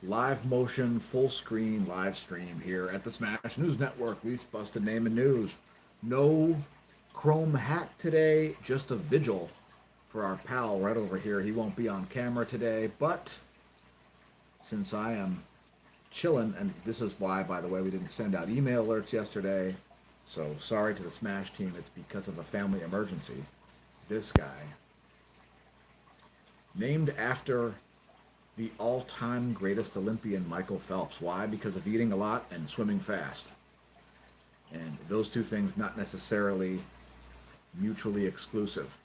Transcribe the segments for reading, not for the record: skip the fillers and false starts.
Live motion, full screen, live stream here at the Smash News Network. Least busted name in news. No Chrome hack today, just a vigil for our pal right over here. He won't be on camera today, but since I am chilling, and this is why, by the way, we didn't send out email alerts yesterday. So sorry to the Smash team, it's because of a family emergency. This guy, named after the all-time greatest Olympian Michael Phelps. Why? Because of eating a lot and swimming fast. And those two things not necessarily mutually exclusive.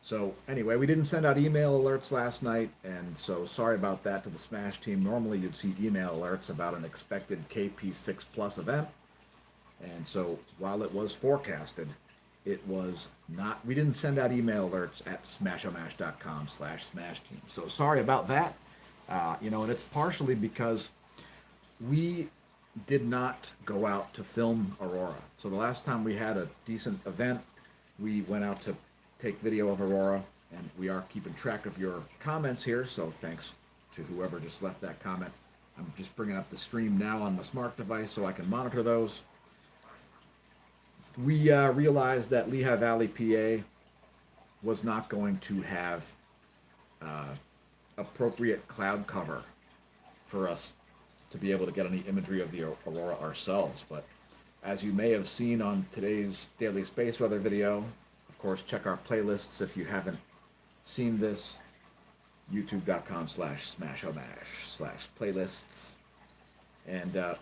So anyway, we didn't send out email alerts last night, and so sorry about that to the Smash team. Normally you'd see email alerts about an expected KP6 Plus event. And so while it was forecasted, it was not, we didn't send out email alerts at smashomash.com/smash team. So sorry about that. And it's partially because we did not go out to film Aurora. So the last time we had a decent event, we went out to take video of Aurora, and we are keeping track of your comments here. So thanks to whoever just left that comment. I'm just bringing up the stream now on my smart device so I can monitor those. We realized that Lehigh Valley, PA was not going to have appropriate cloud cover for us to be able to get any imagery of the Aurora ourselves. But as you may have seen on today's daily space weather video, of course, check our playlists if you haven't seen this. youtube.com/smashomash/playlists. And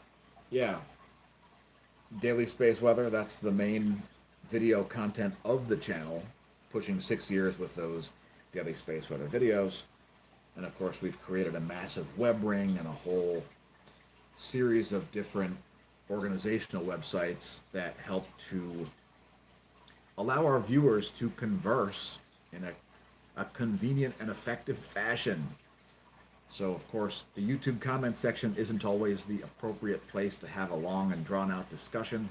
daily space weather, that's the main video content of the channel, pushing 6 years with those daily space weather videos. And of course, we've created a massive web ring and a whole series of different organizational websites that help to allow our viewers to converse in a convenient and effective fashion. So, of course, the YouTube comment section isn't always the appropriate place to have a long and drawn-out discussion.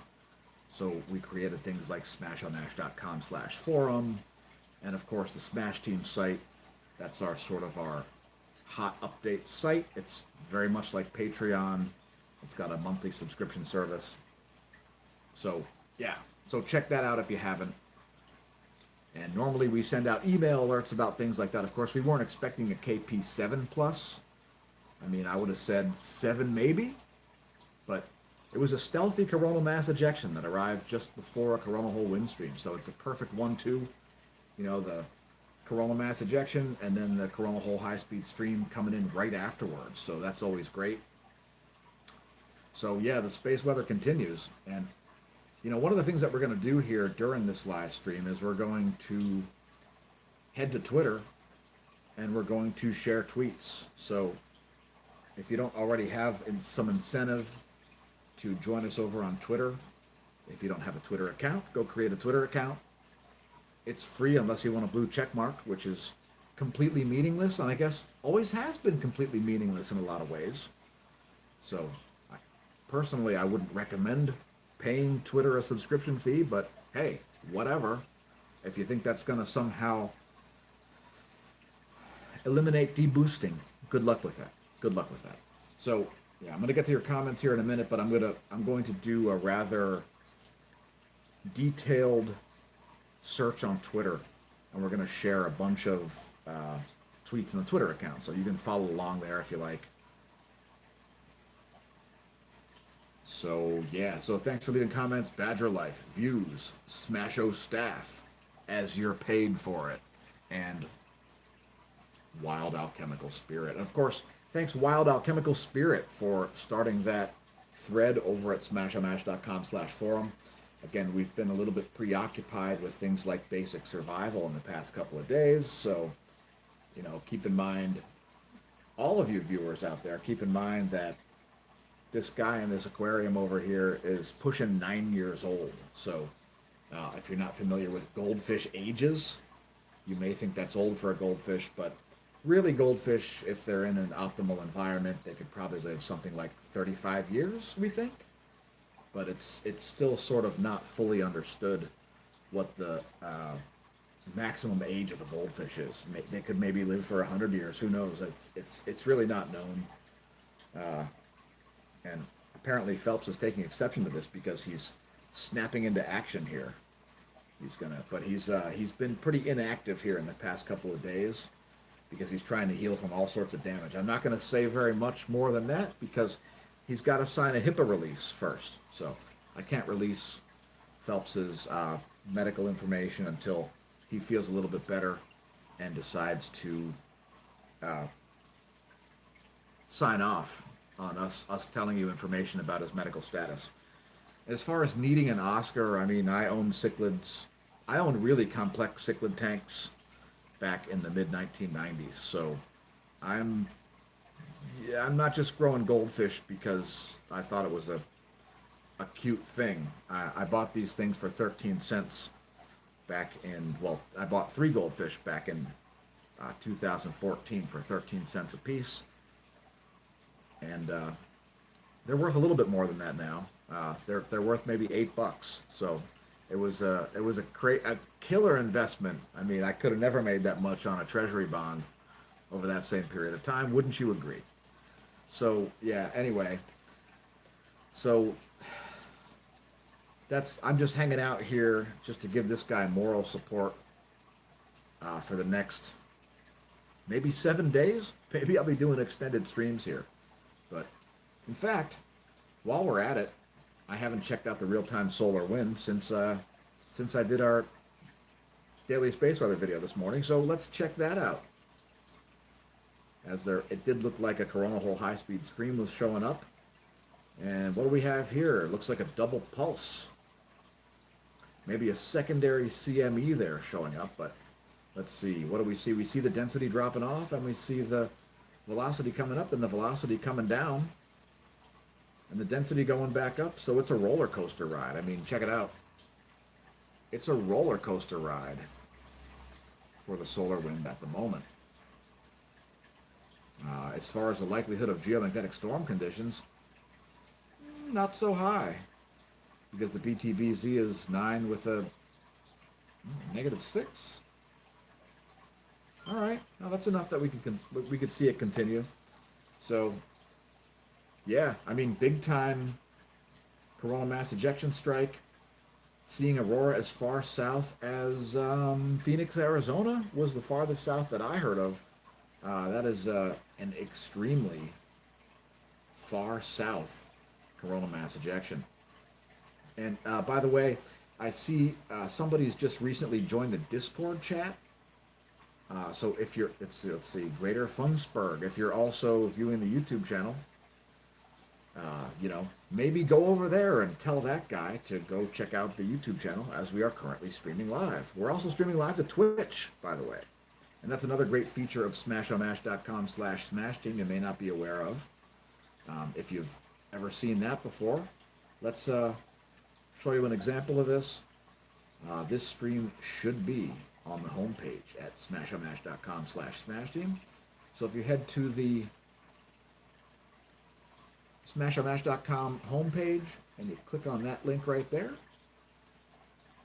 So we created things like smashomash.com/forum, and of course the Smash Team site. That's our hot update site. It's very much like Patreon. It's got a monthly subscription service. So check that out if you haven't. And normally we send out email alerts about things like that. Of course, we weren't expecting a KP7 Plus. I mean, I would have said 7 maybe. But it was a stealthy coronal mass ejection that arrived just before a coronal hole wind stream. So it's a perfect 1-2. The coronal mass ejection and then the coronal hole high-speed stream coming in right afterwards. So that's always great. So yeah, the space weather continues. And one of the things that we're going to do here during this live stream is we're going to head to Twitter and we're going to share tweets. So if you don't already have some incentive to join us over on Twitter, if you don't have a Twitter account, go create a Twitter account. It's free unless you want a blue check mark, which is completely meaningless, and I guess always has been completely meaningless in a lot of ways. So personally, I wouldn't recommend paying Twitter a subscription fee, but hey, whatever. If you think that's going to somehow eliminate deboosting, good luck with that. Good luck with that. So yeah, I'm going to get to your comments here in a minute, but I'm going to do a rather detailed search on Twitter, and we're going to share a bunch of tweets in the Twitter account, so you can follow along there if you like. So thanks for leaving comments. Badger Life, views, Smasho staff, as you're paid for it, and Wild Alchemical Spirit. And of course, thanks Wild Alchemical Spirit for starting that thread over at smashomash.com/forum. Again, we've been a little bit preoccupied with things like basic survival in the past couple of days, so keep in mind, all of you viewers out there, keep in mind that this guy in this aquarium over here is pushing 9 years old. So if you're not familiar with goldfish ages, you may think that's old for a goldfish, but really goldfish, if they're in an optimal environment, they could probably live something like 35 years, we think. But it's still sort of not fully understood what the maximum age of a goldfish is. They could maybe live for 100 years. Who knows? It's really not known. And apparently Phelps is taking exception to this because he's snapping into action here. He's been pretty inactive here in the past couple of days because he's trying to heal from all sorts of damage. I'm not going to say very much more than that because he's got to sign a HIPAA release first. So I can't release Phelps's medical information until he feels a little bit better and decides to sign off on us telling you information about his medical status. As far as needing an Oscar, I mean, I owned cichlids. I owned really complex cichlid tanks back in the mid-1990s. So I'm not just growing goldfish because I thought it was a cute thing. I bought these things for 13 cents back in, well, I bought 3 goldfish back in 2014 for 13 cents a piece. And they're worth a little bit more than that now. They're worth maybe $8. So it was a killer investment. I mean, I could have never made that much on a treasury bond over that same period of time. Wouldn't you agree? So yeah. Anyway, so I'm just hanging out here just to give this guy moral support for the next maybe 7 days. Maybe I'll be doing extended streams here. But in fact, while we're at it, I haven't checked out the real-time solar wind since I did our daily space weather video this morning. So let's check that out. It did look like a coronal hole high-speed stream was showing up. And what do we have here? It looks like a double pulse. Maybe a secondary CME there showing up, but let's see. What do we see? We see the density dropping off, and we see the velocity coming up and the velocity coming down and the density going back up. So it's a roller coaster ride. I mean, check it out. It's a roller coaster ride for the solar wind at the moment. As far as the likelihood of geomagnetic storm conditions, not so high because the BTBZ is 9 with a -6. All right, now that's enough that we could see it continue. So, yeah, I mean, big time coronal mass ejection strike. Seeing aurora as far south as Phoenix, Arizona was the farthest south that I heard of. That is an extremely far south coronal mass ejection. And by the way, I see somebody's just recently joined the Discord chat. So if you're, let's see, Greater Funsburg, if you're also viewing the YouTube channel, maybe go over there and tell that guy to go check out the YouTube channel as we are currently streaming live. We're also streaming live to Twitch, by the way. And that's another great feature of smashomash.com/smashteam you may not be aware of. If you've ever seen that before, let's show you an example of this. This stream should be on the homepage at smashomash.com/smashteam. So if you head to the smashomash.com homepage and you click on that link right there,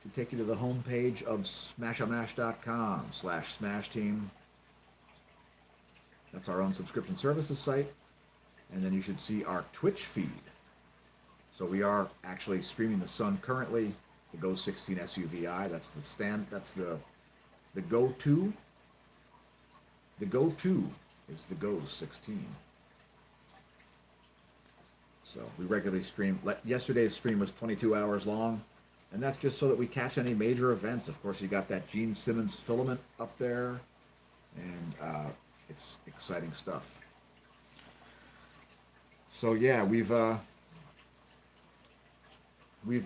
to take you to the homepage of smashomash.com/smashteam. That's our own subscription services site. And then you should see our Twitch feed. So we are actually streaming the sun currently. The Go 16 SUVI. That's the go-to. The go-to is the Go 16. So we regularly stream. Yesterday's stream was 22 hours long, and that's just so that we catch any major events. Of course, you got that Gene Simmons filament up there, and it's exciting stuff. So yeah, we've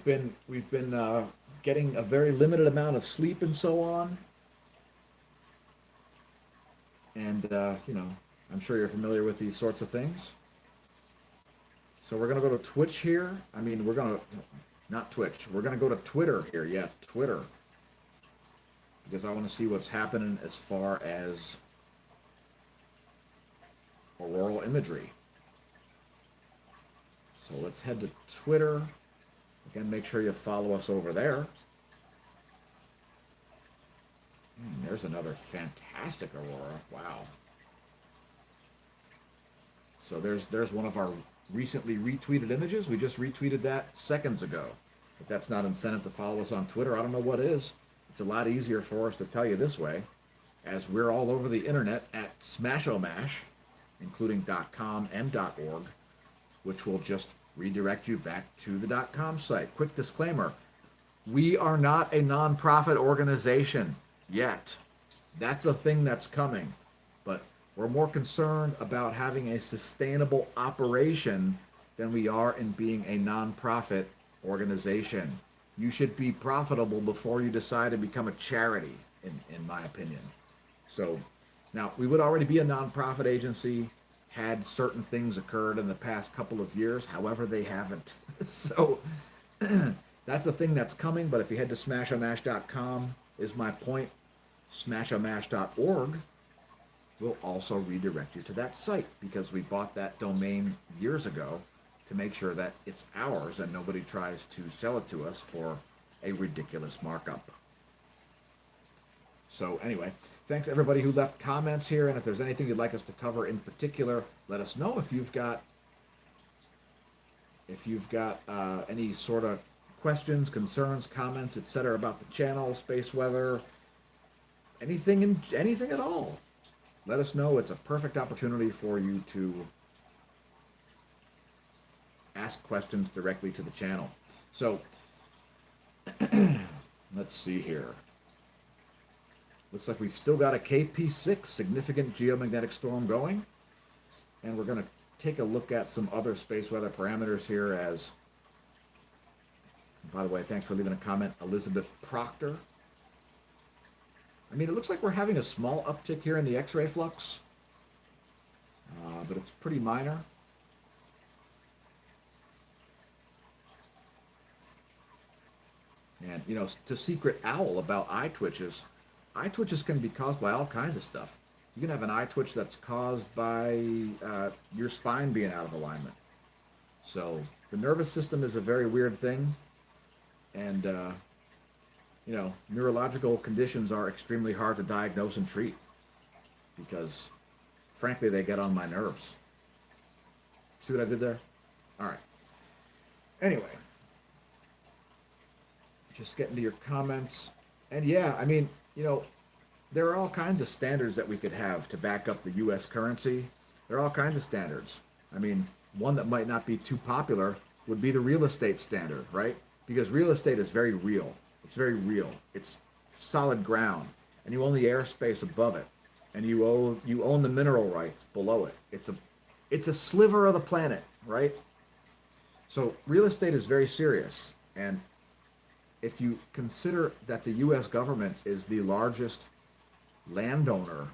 been getting a very limited amount of sleep and so on. And, I'm sure you're familiar with these sorts of things. So we're going to go to Twitch here. I mean, not Twitch. We're going to go to Twitter here. Yeah, Twitter. Because I want to see what's happening as far as auroral imagery. So let's head to Twitter. Again, make sure you follow us over there. There's another fantastic aurora. Wow. So there's one of our recently retweeted images. We just retweeted that seconds ago. If that's not incentive to follow us on Twitter, I don't know what is. It's a lot easier for us to tell you this way, as we're all over the internet at Smashomash, including .com and .org, which will just redirect you back to the .com site. Quick disclaimer, we are not a nonprofit organization yet. That's a thing that's coming. But we're more concerned about having a sustainable operation than we are in being a nonprofit organization. You should be profitable before you decide to become a charity, in my opinion. So now we would already be a nonprofit agency had certain things occurred in the past couple of years. However, they haven't. So that's the thing that's coming. But if you head to smashomash.com is my point. Smashomash.org will also redirect you to that site because we bought that domain years ago to make sure that it's ours and nobody tries to sell it to us for a ridiculous markup. So anyway, thanks everybody who left comments here, and if there's anything you'd like us to cover in particular, let us know. If you've got any sort of questions, concerns, comments, etc. about the channel, space weather, anything at all, let us know. It's a perfect opportunity for you to ask questions directly to the channel. So let's see here. Looks like we've still got a KP6, significant geomagnetic storm going. And we're going to take a look at some other space weather parameters here as, by the way, thanks for leaving a comment, Elizabeth Proctor. I mean, it looks like we're having a small uptick here in the X-ray flux, but it's pretty minor. And, you know, to Secret Owl about eye twitches can be caused by all kinds of stuff. You can have an eye twitch that's caused by your spine being out of alignment. So the nervous system is a very weird thing. And, you know, neurological conditions are extremely hard to diagnose and treat because, frankly, they get on my nerves. See what I did there? All right. Anyway, just getting to your comments. And yeah, I mean, you know, there are all kinds of standards that we could have to back up the U.S. currency. There are all kinds of standards. I mean, one that might not be too popular would be the real estate standard, right? Because real estate is very real. It's very real. It's solid ground, and you own the airspace above it, and you own the mineral rights below it. It's a sliver of the planet, right? So real estate is very serious, and if you consider that the U.S. government is the largest landowner,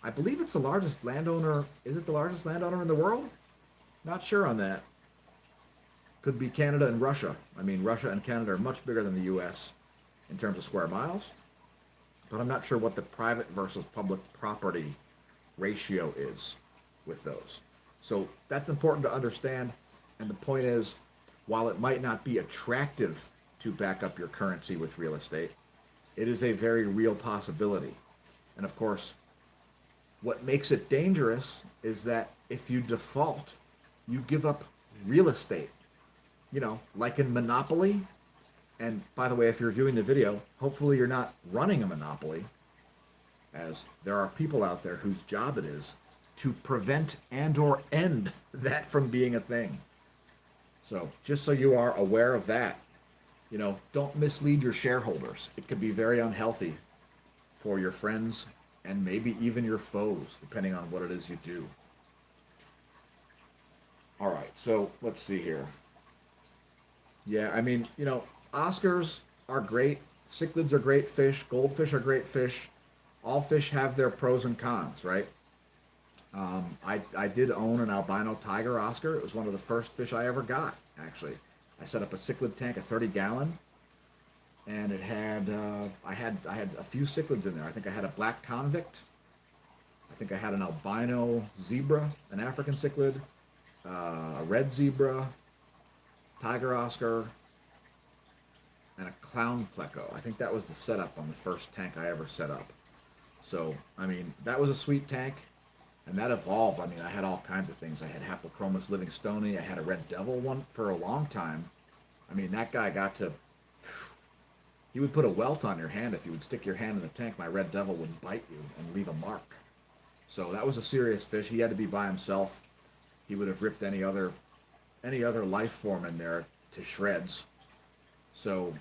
I believe it's the largest landowner. Is it the largest landowner in the world? Not sure on that. Could be Canada and Russia. I mean, Russia and Canada are much bigger than the U.S. in terms of square miles, but I'm not sure what the private versus public property ratio is with those. So that's important to understand. And the point is, while it might not be attractive to back up your currency with real estate, it is a very real possibility. And of course, what makes it dangerous is that if you default, you give up real estate. You know, like in Monopoly. And by the way, if you're viewing the video, hopefully you're not running a monopoly, as there are people out there whose job it is to prevent and or end that from being a thing. So just so you are aware of that, you know, don't mislead your shareholders. It could be very unhealthy for your friends and maybe even your foes, depending on what it is you do. All right, so let's see here. Yeah, I mean, you know, Oscars are great. Cichlids are great fish. Goldfish are great fish. All fish have their pros and cons, right? I did own an albino tiger Oscar. It was one of the first fish I ever got, actually. I set up a cichlid tank, a 30-gallon, and it had I had a few cichlids in there. I think I had a black convict. I think I had an albino zebra, an African cichlid, a red zebra, tiger Oscar, and a clown pleco. I think that was the setup on the first tank I ever set up. So, I mean, that was a sweet tank. And that evolved. I mean, I had all kinds of things. I had Haplochromis Livingstoni. I had a Red Devil one for a long time. I mean, that guy got to. He would put a welt on your hand if you would stick your hand in the tank. My Red Devil would bite you and leave a mark. So that was a serious fish. He had to be by himself. He would have ripped any other life form in there to shreds. So,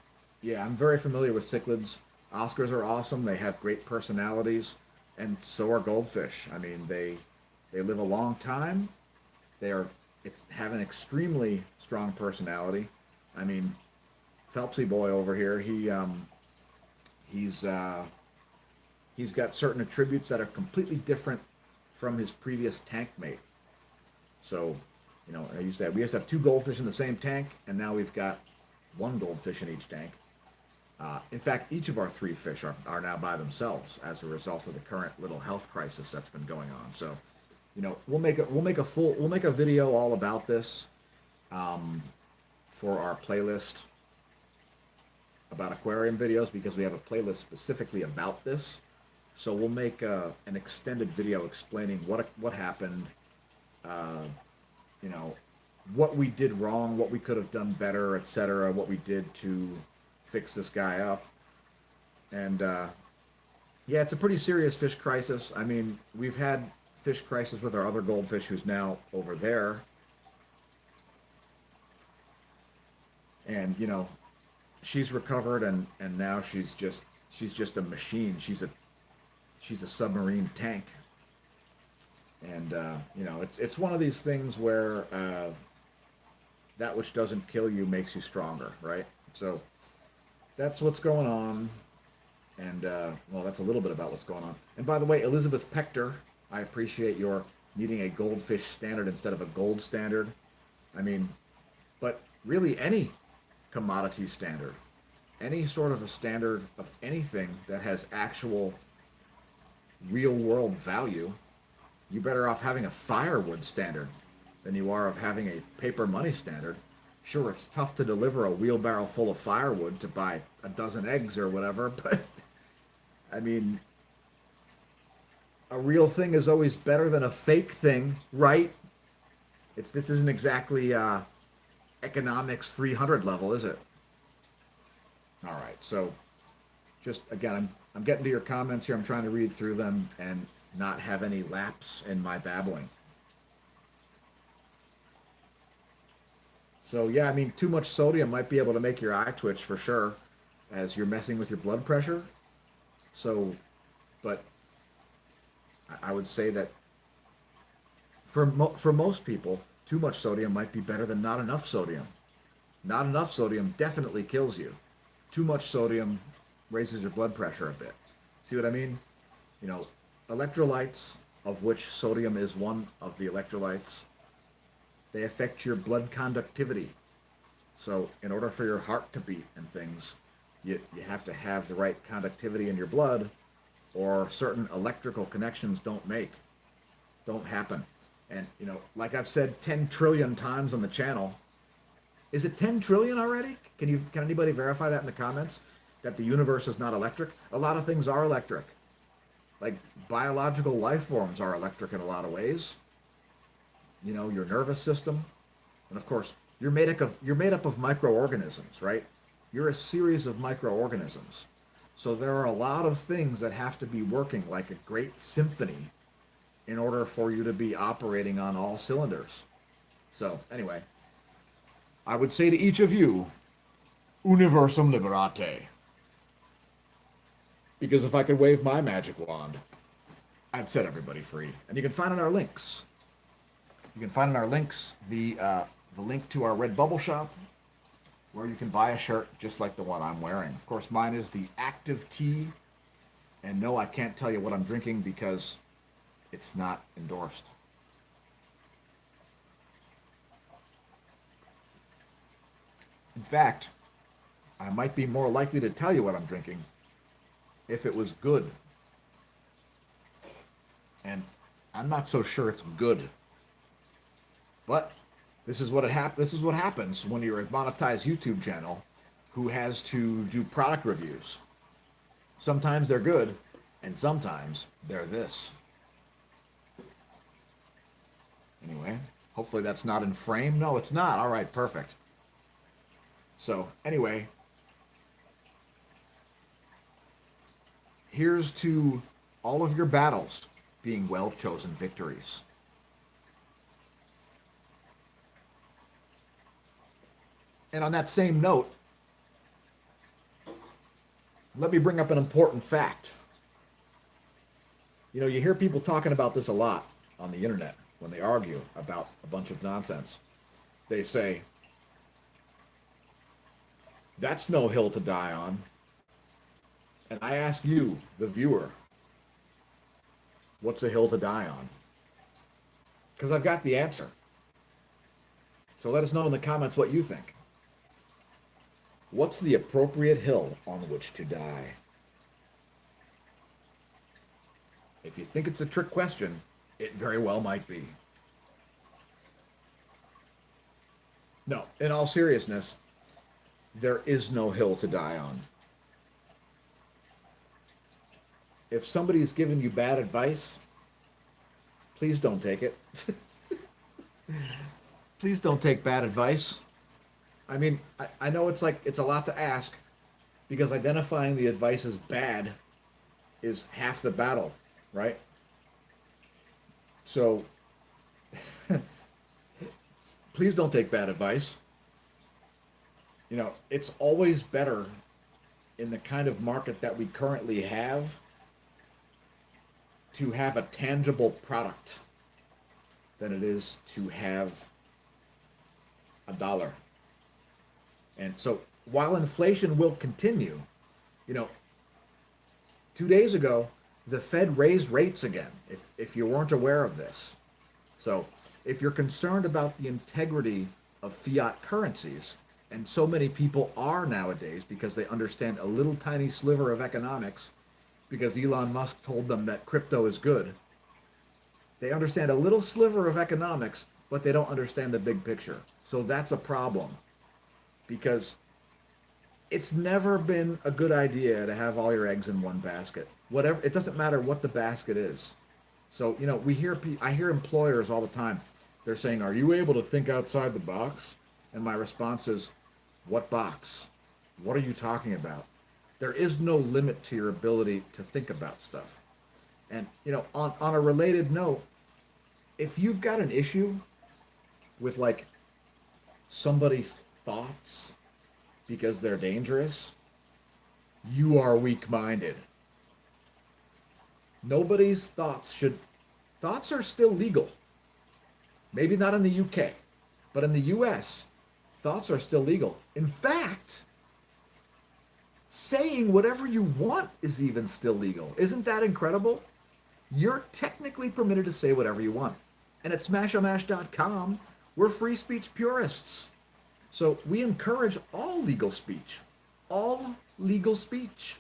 yeah, I'm very familiar with cichlids. Oscars are awesome. They have great personalities, and so are goldfish. I mean, they live a long time. They have an extremely strong personality. I mean, Phelpsy boy over here, he's got certain attributes that are completely different from his previous tank mate. So, we used to have two goldfish in the same tank, and now we've got one goldfish in each tank. In fact, each of our three fish are now by themselves as a result of the current little health crisis that's been going on. So, we'll make a video all about this for our playlist about aquarium videos, because we have a playlist specifically about this. So we'll make an extended video explaining what happened, what we did wrong, what we could have done better, etc., what we did to fix this guy up. And yeah, it's a pretty serious fish crisis. I mean, we've had fish crisis with our other goldfish who's now over there. And, she's recovered, and now she's just a machine. She's a submarine tank. And, it's one of these things where that which doesn't kill you makes you stronger, right? So that's what's going on. And, that's a little bit about what's going on. And by the way, Elizabeth Pector, I appreciate your needing a goldfish standard instead of a gold standard. I mean, but really any commodity standard, any sort of a standard of anything that has actual real world value, you're better off having a firewood standard than you are of having a paper money standard. Sure, it's tough to deliver a wheelbarrow full of firewood to buy a dozen eggs or whatever, but I mean, a real thing is always better than a fake thing, right? This isn't exactly economics 300 level, is it? All right, so just again, I'm getting to your comments here. I'm trying to read through them and not have any lapse in my babbling. So yeah, I mean, too much sodium might be able to make your eye twitch for sure, as you're messing with your blood pressure. So, but I would say that for most people, too much sodium might be better than not enough sodium. Not enough sodium definitely kills you. Too much sodium raises your blood pressure a bit. See what I mean? Electrolytes, of which sodium is one of the electrolytes, they affect your blood conductivity. So in order for your heart to beat and things, you have to have the right conductivity in your blood, or certain electrical connections don't happen. And, like I've said 10 trillion times on the channel, is it 10 trillion already? Can anybody verify that in the comments? That the universe is not electric? A lot of things are electric. Like biological life forms are electric in a lot of ways. Your nervous system. And of course, you're made up of microorganisms, right? You're a series of microorganisms. So there are a lot of things that have to be working like a great symphony in order for you to be operating on all cylinders. So anyway, I would say to each of you, Universum Liberate. Because if I could wave my magic wand, I'd set everybody free. And you can find in our links. You can find in our links the link to our Redbubble shop, where you can buy a shirt just like the one I'm wearing. Of course, mine is the Active Tea. And no, I can't tell you what I'm drinking because it's not endorsed. In fact, I might be more likely to tell you what I'm drinking if it was good. And I'm not so sure it's good. But this is what happens when you're a monetized YouTube channel who has to do product reviews. Sometimes they're good, And sometimes they're this. Anyway, hopefully that's not in frame. No, it's not. All right, perfect. So anyway, here's to all of your battles being well-chosen victories. And on that same note, let me bring up an important fact. You know, you hear people talking about this a lot on the internet when they argue about a bunch of nonsense. They say, that's no hill to die on. And I ask you, the viewer, what's a hill to die on? Because I've got the answer. So let us know in the comments what you think. What's the appropriate hill on which to die? If you think it's a trick question, it very well might be. No, in all seriousness, there is no hill to die on. If somebody's giving you bad advice, please don't take it. Please don't take bad advice. I mean, I know it's a lot to ask, because identifying the advice as bad is half the battle, right? So, please don't take bad advice. You know, it's always better in the kind of market that we currently have to have a tangible product than it is to have a dollar. And so while inflation will continue, you know, 2 days ago, the Fed raised rates again, if you weren't aware of this. So if you're concerned about the integrity of fiat currencies, and so many people are nowadays because they understand a little tiny sliver of economics, because Elon Musk told them that crypto is good. They understand a little sliver of economics, but they don't understand the big picture. So that's a problem, because it's never been a good idea to have all your eggs in one basket. Whatever, it doesn't matter what the basket is. So, you know, I hear employers all the time. They're saying, "Are you able to think outside the box?" And my response is, "What box? What are you talking about?" There is no limit to your ability to think about stuff. And, you know, on a related note, if you've got an issue with like somebody's thoughts because they're dangerous, you are weak-minded. Nobody's thoughts are still legal. Maybe not in the UK, but in the US, thoughts are still legal. In fact, saying whatever you want is even still legal. Isn't that incredible? You're technically permitted to say whatever you want. And at smashomash.com, we're free speech purists. So we encourage all legal speech. All legal speech.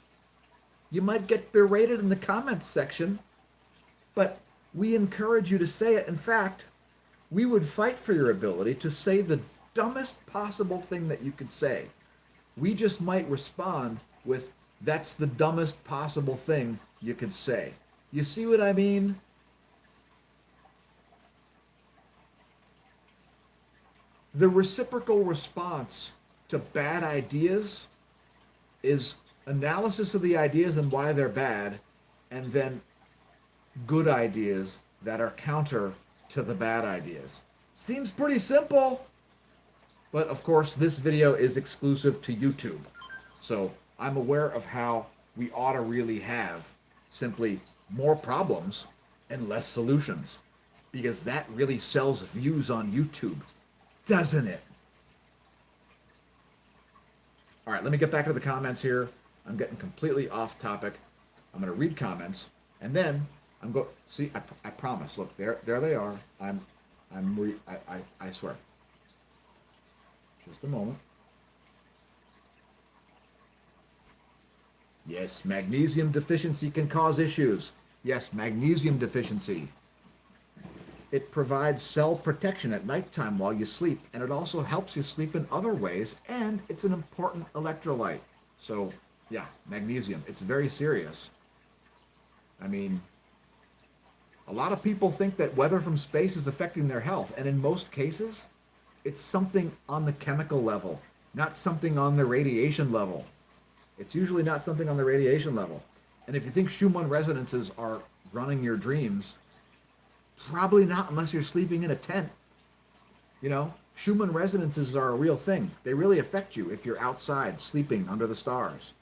You might get berated in the comments section, but we encourage you to say it. In fact, we would fight for your ability to say the dumbest possible thing that you could say. We just might respond with, "That's the dumbest possible thing you could say." You see what I mean? The reciprocal response to bad ideas is analysis of the ideas and why they're bad, and then good ideas that are counter to the bad ideas. Seems pretty simple. But of course, this video is exclusive to YouTube. So I'm aware of how we ought to really have simply more problems and less solutions, because that really sells views on YouTube, doesn't it? All right, let me get back to the comments here. I'm getting completely off topic. I'm going to read comments, and then I'm going. See, I promise. Look, there they are. I swear. Just a moment. Yes, magnesium deficiency can cause issues. Yes, magnesium deficiency. It provides cell protection at nighttime while you sleep, and it also helps you sleep in other ways, and it's an important electrolyte. So, yeah, magnesium. It's very serious. I mean, a lot of people think that weather from space is affecting their health, and in most cases, it's something on the chemical level, not something on the radiation level. It's usually not something on the radiation level. And if you think Schumann resonances are running your dreams, probably not unless you're sleeping in a tent. You know, Schumann resonances are a real thing. They really affect you if you're outside sleeping under the stars.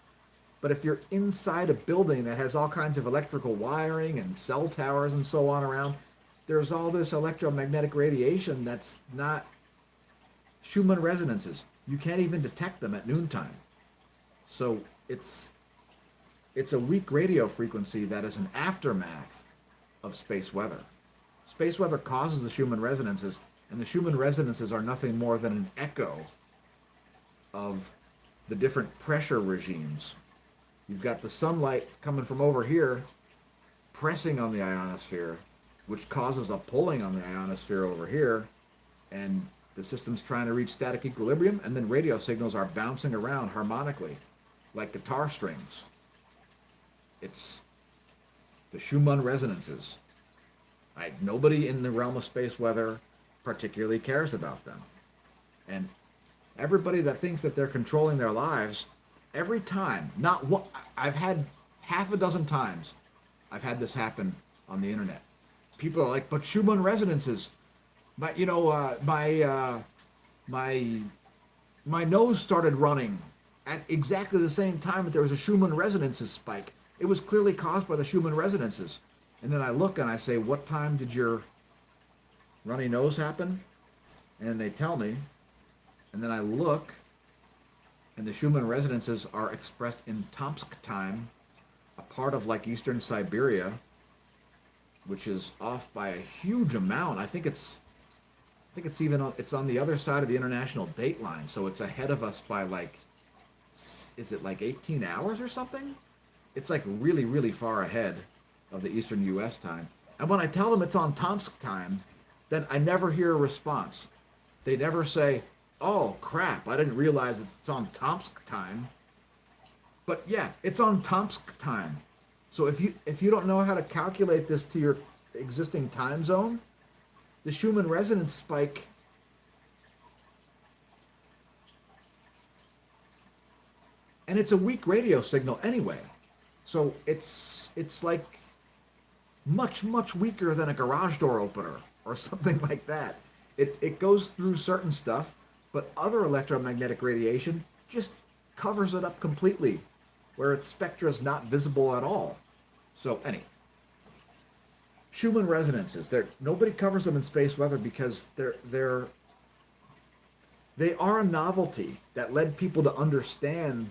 But if you're inside a building that has all kinds of electrical wiring and cell towers and so on around, there's all this electromagnetic radiation that's not Schumann resonances. You can't even detect them at noontime. So it's a weak radio frequency that is an aftermath of space weather. Space weather causes the Schumann resonances, and the Schumann resonances are nothing more than an echo of the different pressure regimes. You've got the sunlight coming from over here, pressing on the ionosphere, which causes a pulling on the ionosphere over here, and the system's trying to reach static equilibrium, and then radio signals are bouncing around harmonically, like guitar strings. It's the Schumann resonances. Nobody in the realm of space weather particularly cares about them. And everybody that thinks that they're controlling their lives, every time, not one, I've had half a dozen times I've had this happen on the internet. People are like, but Schumann resonances, my, you know, my nose started running at exactly the same time that there was a Schumann resonances spike. It was clearly caused by the Schumann resonances. And then I look and I say, what time did your runny nose happen? And they tell me. And then I look, and the Schumann resonances are expressed in Tomsk time, a part of like eastern Siberia, which is off by a huge amount. I think it's it's on the other side of the international date line, so it's ahead of us by like, is it like 18 hours or something? It's like really, really far ahead of the eastern U.S. time. And when I tell them it's on Tomsk time, then I never hear a response. They never say, oh crap, I didn't realize it's on Tomsk time. But yeah, it's on Tomsk time. So if you don't know how to calculate this to your existing time zone, the Schumann resonance spike and it's a weak radio signal anyway. So it's like much weaker than a garage door opener or something like that. It goes through certain stuff, but other electromagnetic radiation just covers it up completely, where its spectra is not visible at all. So anyway, Schumann resonances, nobody covers them in space weather because they are a novelty that led people to understand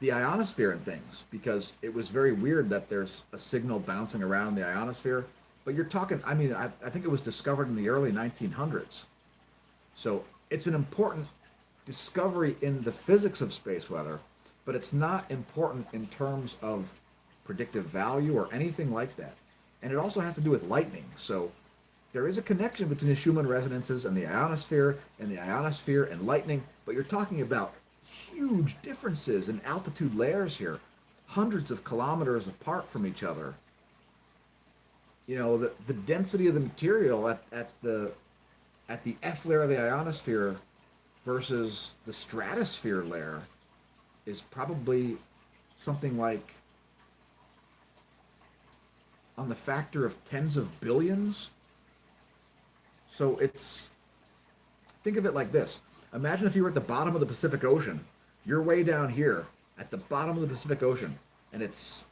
the ionosphere and things, because it was very weird that there's a signal bouncing around the ionosphere. But you're talking, I mean, I think it was discovered in the early 1900s. So it's an important discovery in the physics of space weather, but it's not important in terms of predictive value or anything like that. And it also has to do with lightning. So there is a connection between the Schumann resonances and the ionosphere and lightning, but you're talking about huge differences in altitude layers here, hundreds of kilometers apart from each other. You know, the density of the material at the F layer of the ionosphere versus the stratosphere layer is probably something like on the factor of tens of billions. So think of it like this. Imagine if you were at the bottom of the Pacific Ocean. You're way down here at the bottom of the Pacific Ocean, and it's,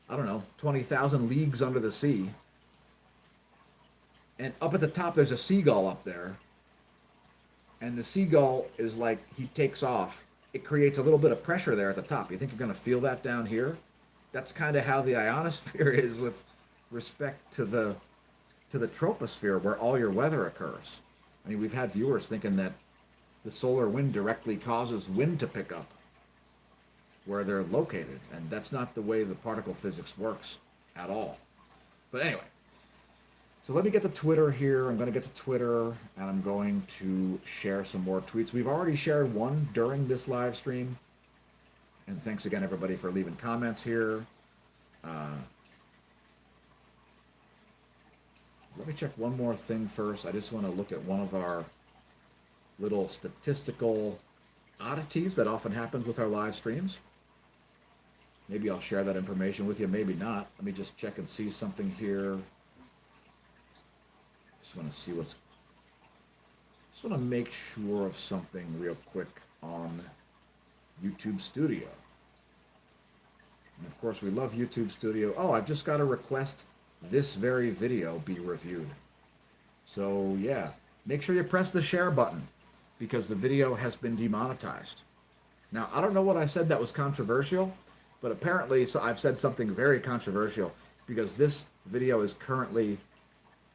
I don't know, 20,000 leagues under the sea. And up at the top, there's a seagull up there. And the seagull is like, he takes off. It creates a little bit of pressure there at the top. You think you're going to feel that down here? That's kind of how the ionosphere is with respect to the troposphere, where all your weather occurs. I mean, we've had viewers thinking that the solar wind directly causes wind to pick up where they're located, and that's not the way the particle physics works at all. But anyway, so let me get to Twitter here. I'm going to get to Twitter, and I'm going to share some more tweets. We've already shared one during this live stream, and thanks again, everybody, for leaving comments here. let me check one more thing first. I just want to look at one of our little statistical oddities that often happens with our live streams. Maybe I'll share that information with you, maybe not. Let me just check and see something here. Just want to see what's... Just want to make sure of something real quick on YouTube Studio. And of course, we love YouTube Studio. Oh, I've just got to request this very video be reviewed. So yeah, make sure you press the share button because the video has been demonetized. Now, I don't know what I said that was controversial, but apparently so I've said something very controversial because this video is currently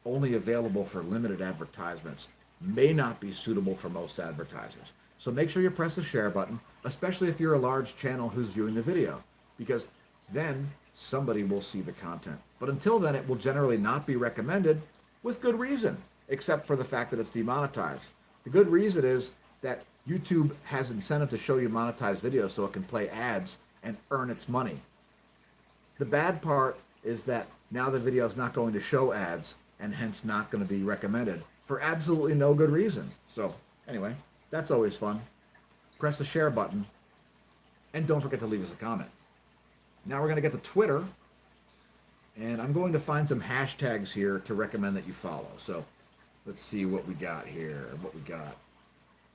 only available for limited advertisements, may not be suitable for most advertisers. So make sure you press the share button, especially if you're a large channel who's viewing the video, because then somebody will see the content. But until then, it will generally not be recommended with good reason, except for the fact that it's demonetized. The good reason is that YouTube has incentive to show you monetized videos so it can play ads and earn its money. The bad part is that now the video is not going to show ads and hence not going to be recommended for absolutely no good reason. So anyway, that's always fun. Press the share button and don't forget to leave us a comment. Now we're going to get to Twitter, and I'm going to find some hashtags here to recommend that you follow. So let's see what we got here,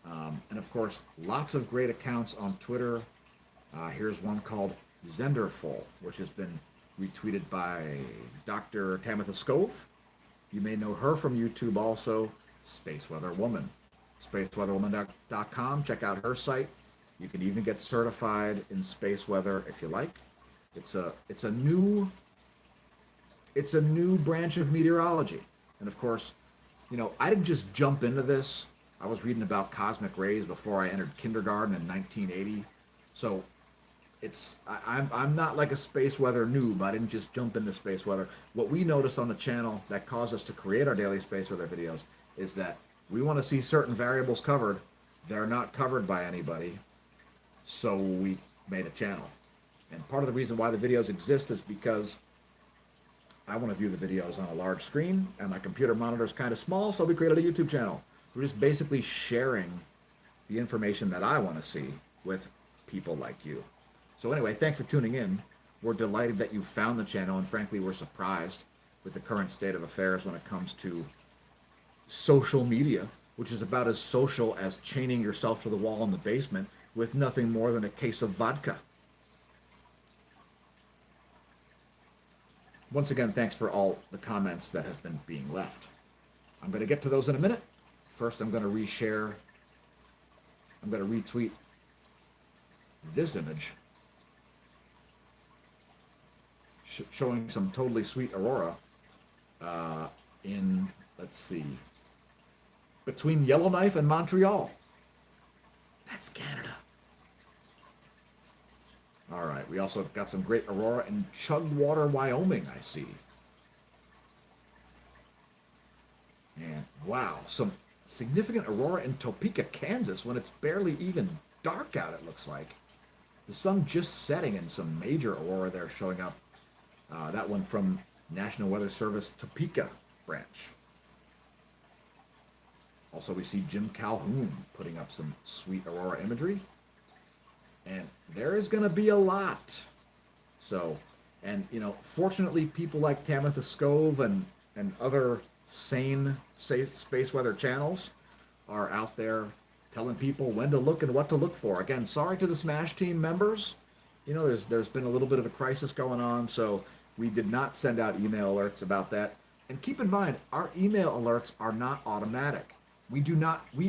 and of course, lots of great accounts on Twitter. Here's one called Zenderful, which has been retweeted by Dr. Tamitha Skov. You may know her from YouTube also, Space Weather Woman. SpaceWeatherWoman.com. Check out her site. You can even get certified in space weather if you like. It's a new branch of meteorology. And of course, you know, I didn't just jump into this. I was reading about cosmic rays before I entered kindergarten in 1980. So I'm not like a space weather noob. I didn't just jump into space weather. What we noticed on the channel that caused us to create our daily space weather videos is that we want to see certain variables covered. They're not covered by anybody. So we made a channel. And part of the reason why the videos exist is because I want to view the videos on a large screen, and my computer monitor is kind of small, so we created a YouTube channel. We're just basically sharing the information that I want to see with people like you. So anyway, thanks for tuning in. We're delighted that you found the channel, and frankly, we're surprised with the current state of affairs when it comes to social media, which is about as social as chaining yourself to the wall in the basement with nothing more than a case of vodka. Once again, thanks for all the comments that have been being left. I'm going to get to those in a minute. First, I'm going to retweet this image showing some totally sweet aurora in, let's see, between Yellowknife and Montreal. That's Canada. All right, we also got some great aurora in Chugwater, Wyoming, I see. And wow, some significant aurora in Topeka, Kansas, when it's barely even dark out, it looks like. The sun just setting and some major aurora there showing up. That one from National Weather Service Topeka branch. Also, we see Jim Calhoun putting up some sweet aurora imagery. And there is going to be a lot. So, and, you know, fortunately, people like Tamitha Skov and other sane space weather channels are out there telling people when to look and what to look for. Again, sorry to the Smash Team members. You know, there's been a little bit of a crisis going on, so we did not send out email alerts about that. And keep in mind, our email alerts are not automatic. We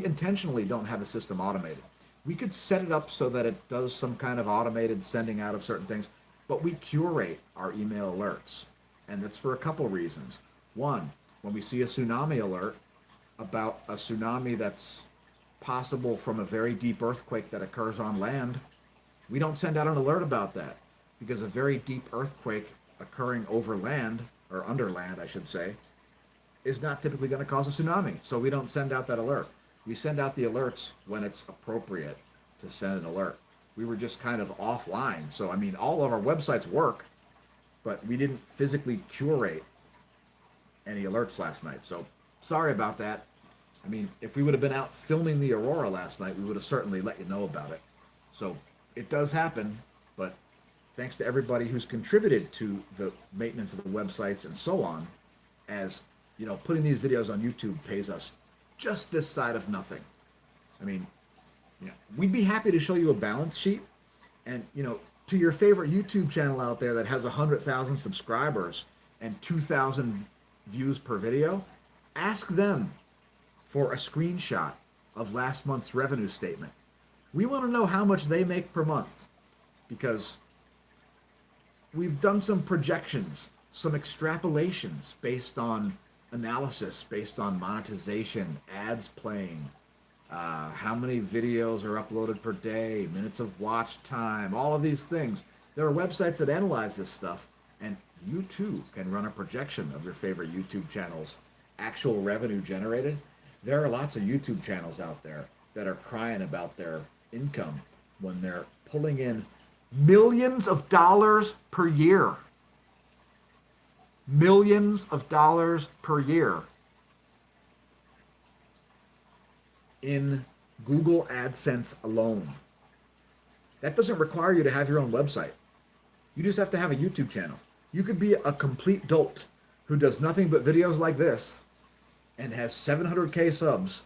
intentionally don't have the system automated. We could set it up so that it does some kind of automated sending out of certain things, but we curate our email alerts. And that's for a couple reasons. One, when we see a tsunami alert about a tsunami that's possible from a very deep earthquake that occurs on land, we don't send out an alert about that because a very deep earthquake occurring over land, or under land, I should say, is not typically going to cause a tsunami. So we don't send out that alert. We send out the alerts when it's appropriate to send an alert. We were just kind of offline. So, I mean, all of our websites work, but we didn't physically curate any alerts last night. So sorry about that. I mean, if we would have been out filming the aurora last night, we would have certainly let you know about it. So it does happen, but thanks to everybody who's contributed to the maintenance of the websites and so on, as you know, putting these videos on YouTube pays us just this side of nothing. I mean, you know, we'd be happy to show you a balance sheet, and you know, to your favorite YouTube channel out there that has 100,000 subscribers and 2,000 views per video, ask them for a screenshot of last month's revenue statement. We want to know how much they make per month, because we've done some projections, some extrapolations based on analysis, based on monetization, ads playing, how many videos are uploaded per day, minutes of watch time, all of these things. There are websites that analyze this stuff, and you too can run a projection of your favorite YouTube channel's actual revenue generated. There are lots of YouTube channels out there that are crying about their income when they're pulling in millions of dollars per year. Millions of dollars per year in Google AdSense alone. That doesn't require you to have your own website. You just have to have a YouTube channel. You could be a complete dolt who does nothing but videos like this and has 700K subs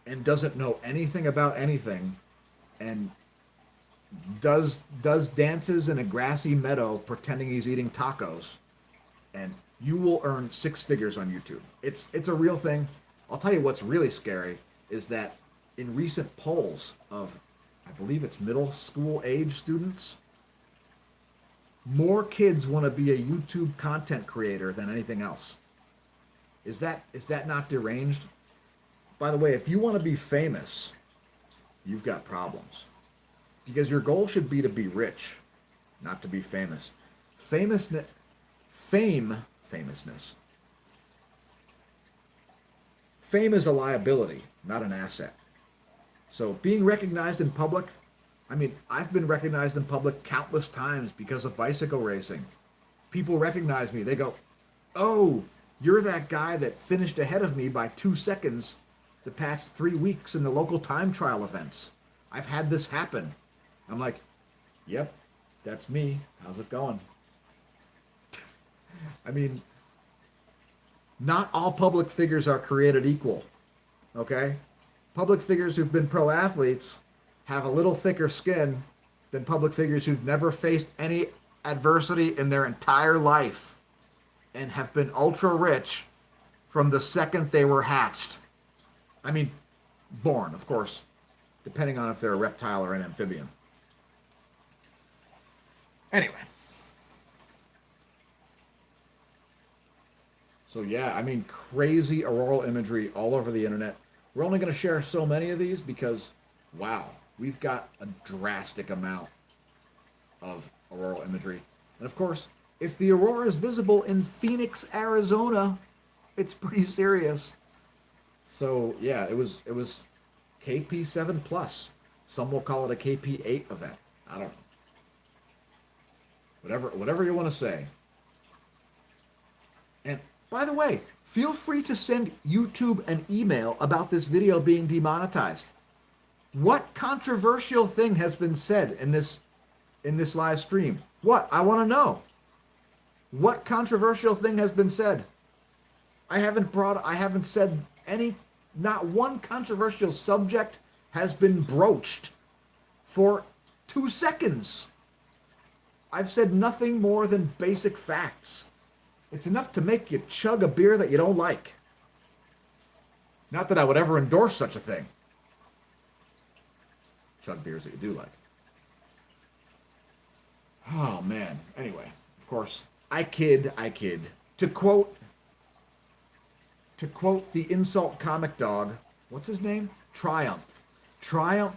and doesn't know anything about anything and does dances in a grassy meadow pretending he's eating tacos, and you will earn 6 figures on YouTube. It's a real thing. I'll tell you what's really scary is that in recent polls of, I believe it's middle school age students, more kids want to be a YouTube content creator than anything else. Is that not deranged? By the way, if you want to be famous, you've got problems. Because your goal should be to be rich, not to be famous. Famousness. Fame is a liability, not an asset. So being recognized in public, I mean, I've been recognized in public countless times because of bicycle racing. People recognize me. They go, "Oh, you're that guy that finished ahead of me by 2 seconds the past 3 weeks in the local time trial events. I've had this happen." I'm like, "Yep, that's me. How's it going?" I mean, not all public figures are created equal, okay? Public figures who've been pro athletes have a little thicker skin than public figures who've never faced any adversity in their entire life and have been ultra rich from the second they were hatched. I mean, born, of course, depending on if they're a reptile or an amphibian. Anyway. So yeah, I mean, crazy auroral imagery all over the internet. We're only going to share so many of these because, wow, we've got a drastic amount of auroral imagery. And of course, if the aurora is visible in Phoenix, Arizona, it's pretty serious. So yeah, it was KP7 plus. Some will call it a KP8 event. I don't know. Whatever you want to say. And by the way, feel free to send YouTube an email about this video being demonetized. What controversial thing has been said in this live stream? What? I want to know. What controversial thing has been said? I haven't said any, not one controversial subject has been broached for 2 seconds. I've said nothing more than basic facts. It's enough to make you chug a beer that you don't like. Not that I would ever endorse such a thing. Chug beers that you do like. Oh, man. Anyway, of course, I kid. To quote the insult comic dog, what's his name? Triumph,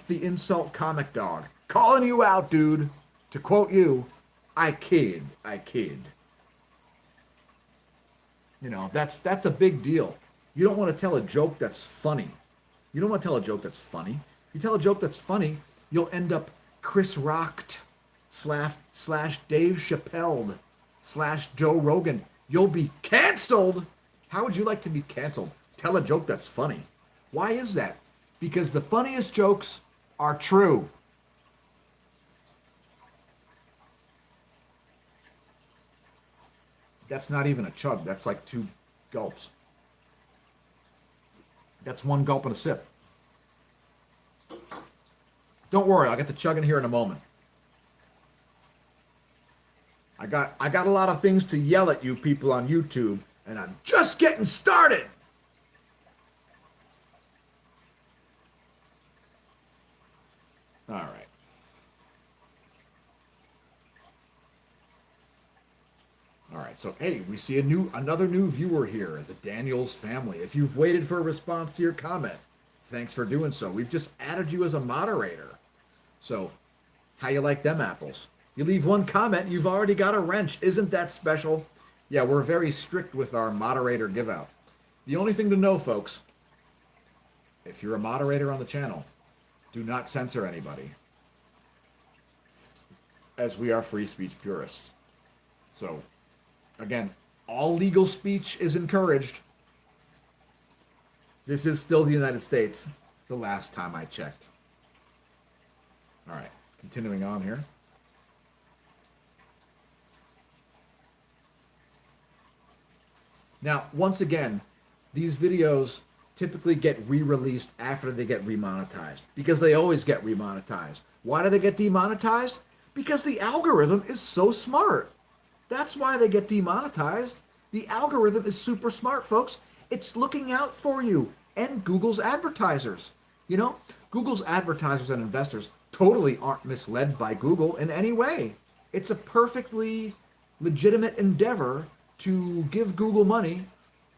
the insult comic dog. Calling you out, dude. To quote you, I kid. You know, that's a big deal. You don't want to tell a joke that's funny. You tell a joke that's funny, you'll end up Chris Rocked / Dave Chappelle / Joe Rogan. You'll be canceled. How would you like to be canceled? Tell a joke that's funny. Why is that? Because the funniest jokes are true. That's not even a chug. That's like 2 gulps. That's 1 gulp and a sip. Don't worry, I'll get to chugging here in a moment. I got a lot of things to yell at you people on YouTube, and I'm just getting started. All right. All right, so hey, we see another new viewer here, the Daniels family. If you've waited for a response to your comment, thanks for doing so. We've just added you as a moderator. So, how you like them apples? You leave 1 comment, you've already got a wrench. Isn't that special? Yeah, we're very strict with our moderator give out. The only thing to know, folks, if you're a moderator on the channel, do not censor anybody, as we are free speech purists. So, again, all legal speech is encouraged. This is still the United States, the last time I checked. All right, continuing on here. Now, once again, these videos typically get re-released after they get remonetized, because they always get remonetized. Why do they get demonetized? Because the algorithm is so smart. That's why they get demonetized. The algorithm is super smart, folks. It's looking out for you and Google's advertisers. You know, Google's advertisers and investors totally aren't misled by Google in any way. It's a perfectly legitimate endeavor to give Google money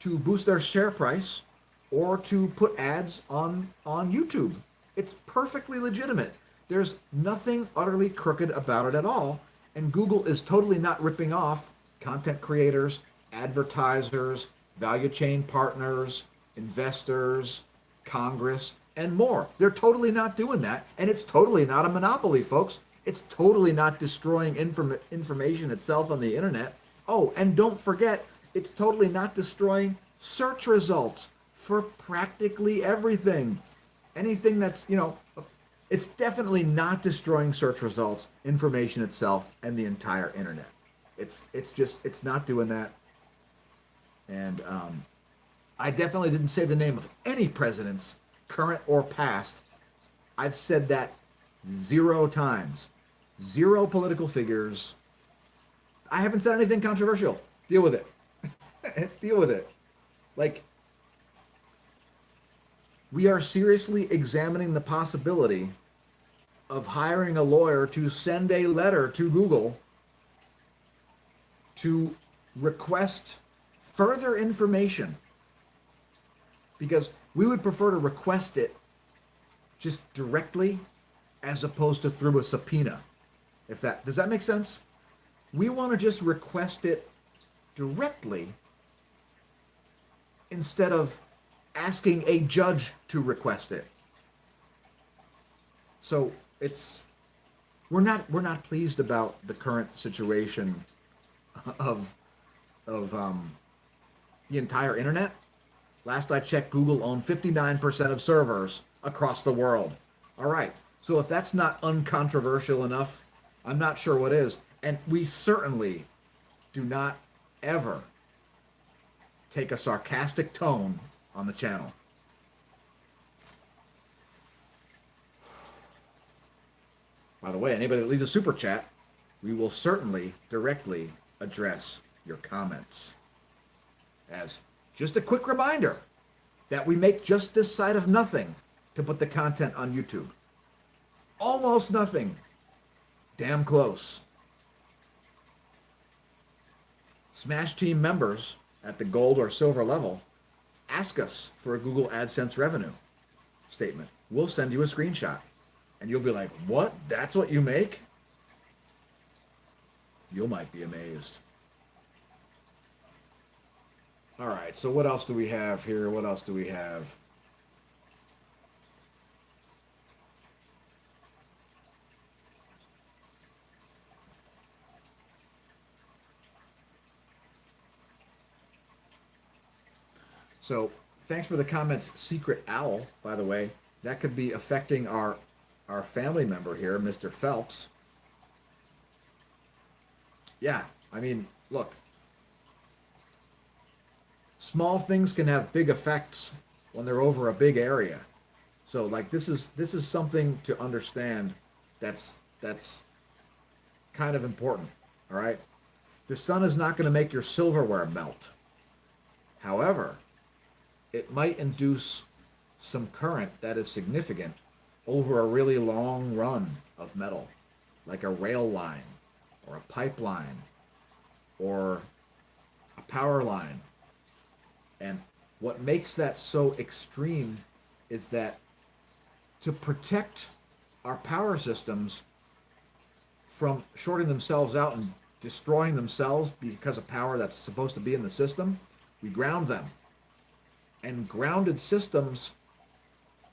to boost their share price or to put ads on YouTube. It's perfectly legitimate. There's nothing utterly crooked about it at all. And Google is totally not ripping off content creators, advertisers, value chain partners, investors, Congress, and more. They're totally not doing that. And it's totally not a monopoly, folks. It's totally not destroying information itself on the internet. Oh, and don't forget, it's totally not destroying search results for practically everything. Anything that's, it's definitely not destroying search results, information itself, and the entire internet. It's not doing that. And I definitely didn't say the name of any presidents, current or past. I've said that 0 times. 0 political figures. I haven't said anything controversial. Deal with it. Deal with it. Like, we are seriously examining the possibility of hiring a lawyer to send a letter to Google to request further information, because we would prefer to request it just directly as opposed to through a subpoena. Does that make sense? We want to just request it directly instead of asking a judge to request it. So we're not pleased about the current situation of the entire internet. Last I checked, Google owned 59% of servers across the world. All right. So if that's not uncontroversial enough, I'm not sure what is. And we certainly do not ever take a sarcastic tone on the channel. By the way, anybody that leaves a super chat, we will certainly directly address your comments. As just a quick reminder that we make just this side of nothing to put the content on YouTube. Almost nothing. Damn close. Smash Team members at the gold or silver level ask us for a Google AdSense revenue statement. We'll send you a screenshot. And you'll be like, what? That's what you make? You might be amazed. All right, so what else do we have here? What else do we have? So thanks for the comments, Secret Owl, by the way. That could be affecting our family member here, Mr. Phelps. Yeah, I mean, look, small things can have big effects when they're over a big area. So like this is something to understand that's kind of important, all right? The sun is not going to make your silverware melt. However, it might induce some current that is significant over a really long run of metal, like a rail line or a pipeline or a power line. And what makes that so extreme is that to protect our power systems from shorting themselves out and destroying themselves because of power that's supposed to be in the system, we ground them. And grounded systems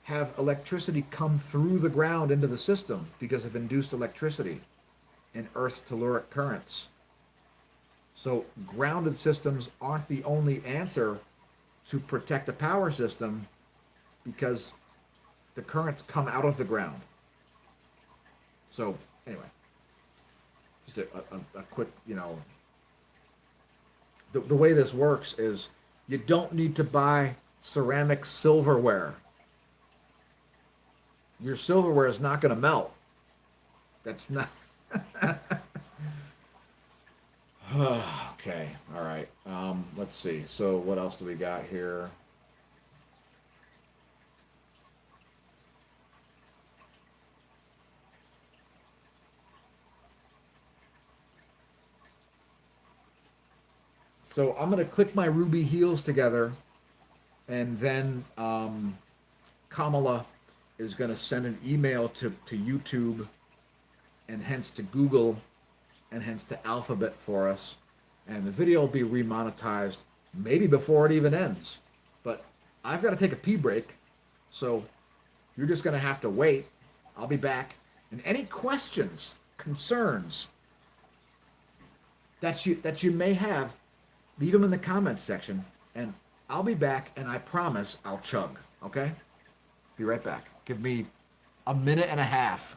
have electricity come through the ground into the system because of induced electricity and Earth's telluric currents. So grounded systems aren't the only answer to protect a power system because the currents come out of the ground. So anyway, just a quick, the way this works is you don't need to buy ceramic silverware. Your silverware is not going to melt. That's not. Okay, all right. Let's see. So what else do we got here? So I'm going to click my ruby heels together, and then Kamala is going to send an email to YouTube, and hence to Google, and hence to Alphabet for us. And the video will be remonetized maybe before it even ends. But I've got to take a pee break, so you're just going to have to wait. I'll be back. And any questions, concerns that you may have, leave them in the comments section, and I'll be back, and I promise I'll chug, okay? Be right back. Give me a minute and a half.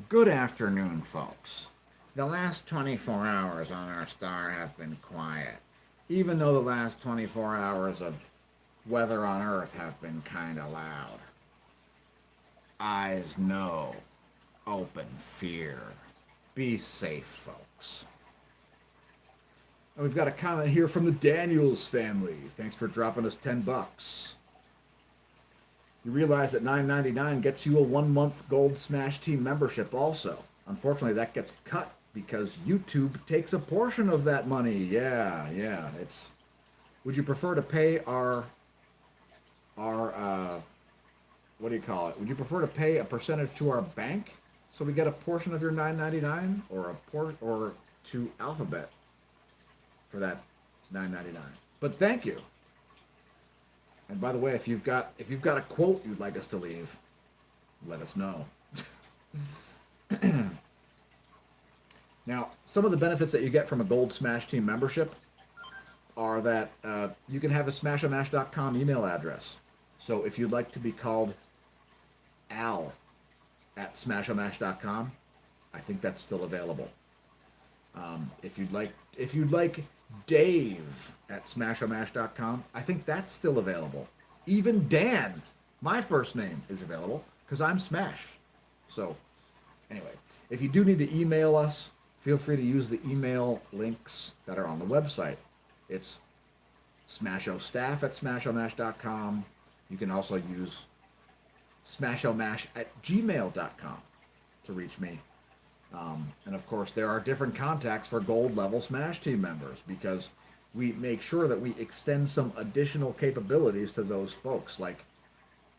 Good afternoon, folks. The last 24 hours on our star have been quiet, even though the last 24 hours of weather on Earth have been kind of loud. Eyes know, open fear. Be safe, folks. And we've got a comment here from the Daniels family. Thanks for dropping us $10. You realize that $9.99 gets you a 1-month Gold Smash Team membership also. Unfortunately, that gets cut because YouTube takes a portion of that money. Yeah. It's. Would you prefer to pay our what do you call it? Would you prefer to pay a percentage to our bank so we get a portion of your $9.99, or to Alphabet for that $9.99? But thank you. And by the way, if you've got a quote you'd like us to leave, let us know. Now, some of the benefits that you get from a Gold Smash Team membership are that you can have a smashomash.com email address. So if you'd like to be called Al at smashomash.com, I think that's still available. If you'd like Dave at smashomash.com, I think that's still available. Even Dan, my first name, is available because I'm Smash. So anyway, if you do need to email us, feel free to use the email links that are on the website. It's smashostaff at smashomash.com. You can also use smashomash at gmail.com to reach me. And of course, there are different contacts for gold level Smash Team members because we make sure that we extend some additional capabilities to those folks, like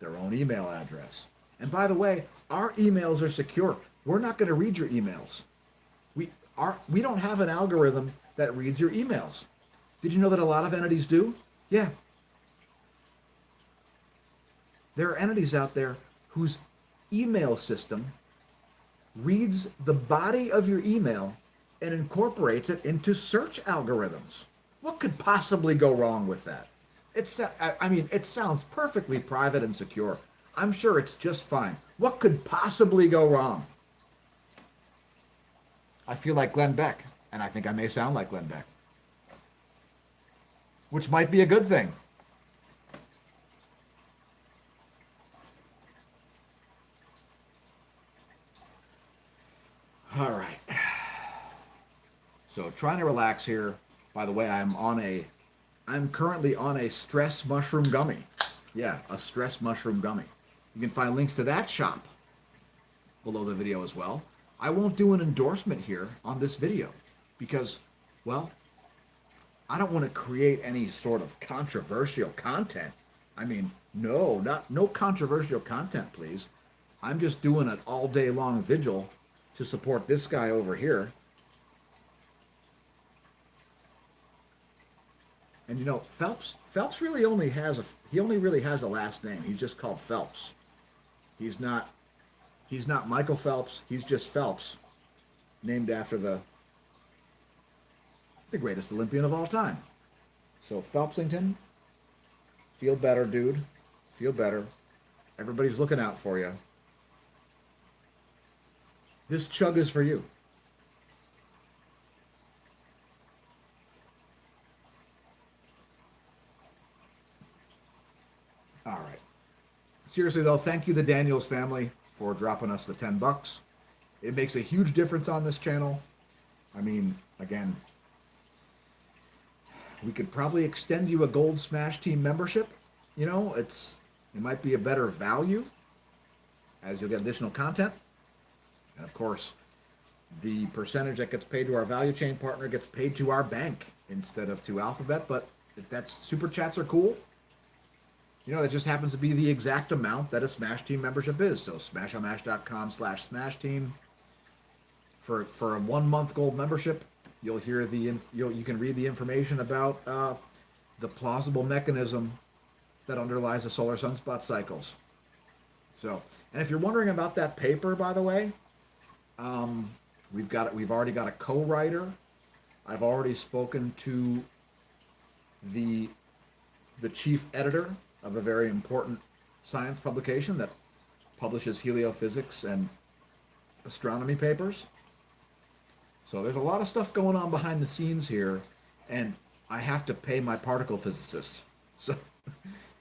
their own email address. And by the way, our emails are secure. We're not going to read your emails. We don't have an algorithm that reads your emails. Did you know that a lot of entities do? Yeah. There are entities out there whose email system reads the body of your email and incorporates it into search algorithms. What could possibly go wrong with that? It sounds perfectly private and secure. I'm sure it's just fine. What could possibly go wrong? I feel like Glenn Beck, and I think I may sound like Glenn Beck, which might be a good thing. All right. So trying to relax here. By the way, I'm currently on a stress mushroom gummy. Yeah, a stress mushroom gummy. You can find links to that shop below the video as well. I won't do an endorsement here on this video because, well, I don't want to create any sort of controversial content. I mean, no controversial content, please. I'm just doing an all day long vigil to support this guy over here. And you know, Phelps really only has a last name. He's just called Phelps. He's not Michael Phelps. He's just Phelps, named after the greatest Olympian of all time. So Phelpsington, feel better, dude. Feel better. Everybody's looking out for you. This chug is for you. All right. Seriously though, thank you the Daniels family for dropping us the $10. It makes a huge difference on this channel. I mean, again, we could probably extend you a Gold Smash Team membership. You know, it might be a better value as you'll get additional content. And of course, the percentage that gets paid to our value chain partner gets paid to our bank instead of to Alphabet. But that's super chats are cool. You know, that just happens to be the exact amount that a Smash Team membership is. So smashomash.com/Smash Team. For a 1 month gold membership, you'll hear you can read the information about the plausible mechanism that underlies the solar sunspot cycles. So, and if you're wondering about that paper, by the way, we've already got a co-writer. I've already spoken to the chief editor of a very important science publication that publishes heliophysics and astronomy papers. So there's a lot of stuff going on behind the scenes here, and I have to pay my particle physicist. So,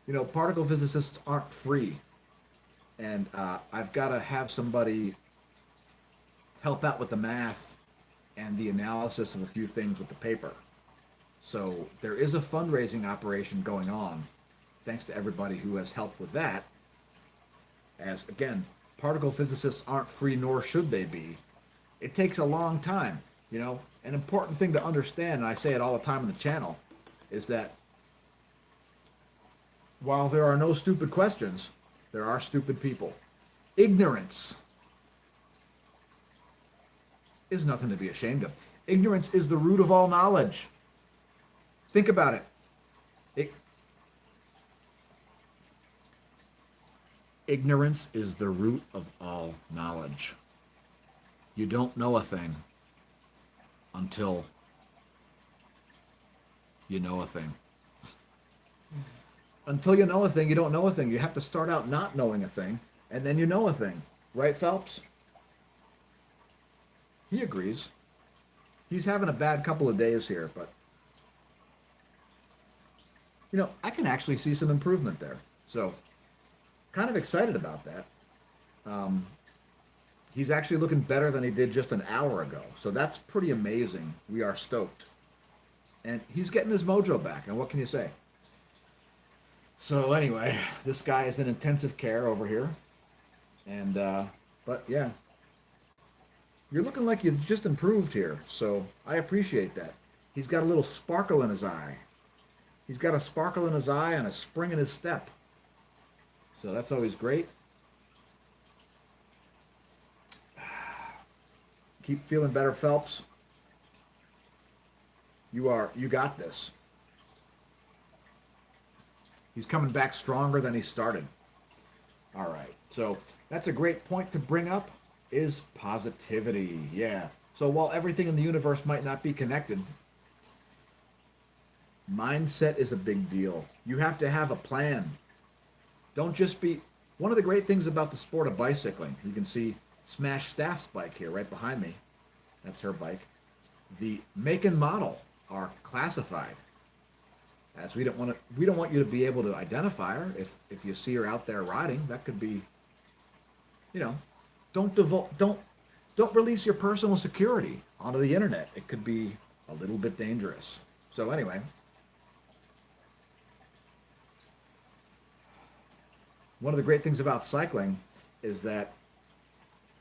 you know, particle physicists aren't free, and I've got to have somebody help out with the math and the analysis of a few things with the paper. So there is a fundraising operation going on, thanks to everybody who has helped with that. As, again, particle physicists aren't free, nor should they be. It takes a long time, you know. An important thing to understand, and I say it all the time on the channel, is that while there are no stupid questions, there are stupid people. Ignorance is nothing to be ashamed of. Ignorance is the root of all knowledge. Think about it. Ignorance is the root of all knowledge. You don't know a thing until you know a thing. Until you know a thing, you don't know a thing. You have to start out not knowing a thing, and then you know a thing. Right, Phelps? He agrees. He's having a bad couple of days here, but I can actually see some improvement there. So, kind of excited about that. He's actually looking better than he did just an hour ago. So that's pretty amazing. We are stoked. And he's getting his mojo back. And what can you say? So anyway, this guy is in intensive care over here. And, but yeah. You're looking like you've just improved here. So I appreciate that. He's got a little sparkle in his eye. He's got a sparkle in his eye and a spring in his step. So that's always great. Keep feeling better, Phelps. You got this. He's coming back stronger than he started. All right. So that's a great point to bring up, is positivity. Yeah. So while everything in the universe might not be connected, mindset is a big deal. You have to have a plan. Don't just be... One of the great things about the sport of bicycling, you can see Smash Staff's bike here right behind me. That's her bike. The make and model are classified, as we don't want you to be able to identify her. If you see her out there riding, that could be, don't release your personal security onto the internet. It could be a little bit dangerous. So anyway, one of the great things about cycling is that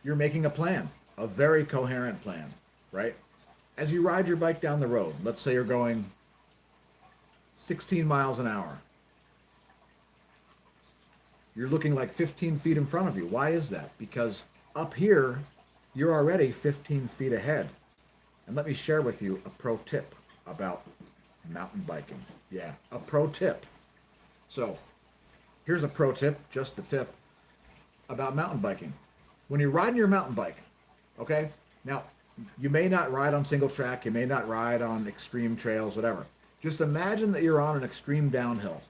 you're making a plan, a very coherent plan, right? As you ride your bike down the road, let's say you're going 16 miles an hour. You're looking like 15 feet in front of you. Why is that? Because up here, you're already 15 feet ahead. And let me share with you a pro tip about mountain biking. Yeah, a pro tip. So here's a pro tip, just the tip, about mountain biking. When you're riding your mountain bike, okay? Now, you may not ride on single track, you may not ride on extreme trails, whatever. Just imagine that you're on an extreme downhill,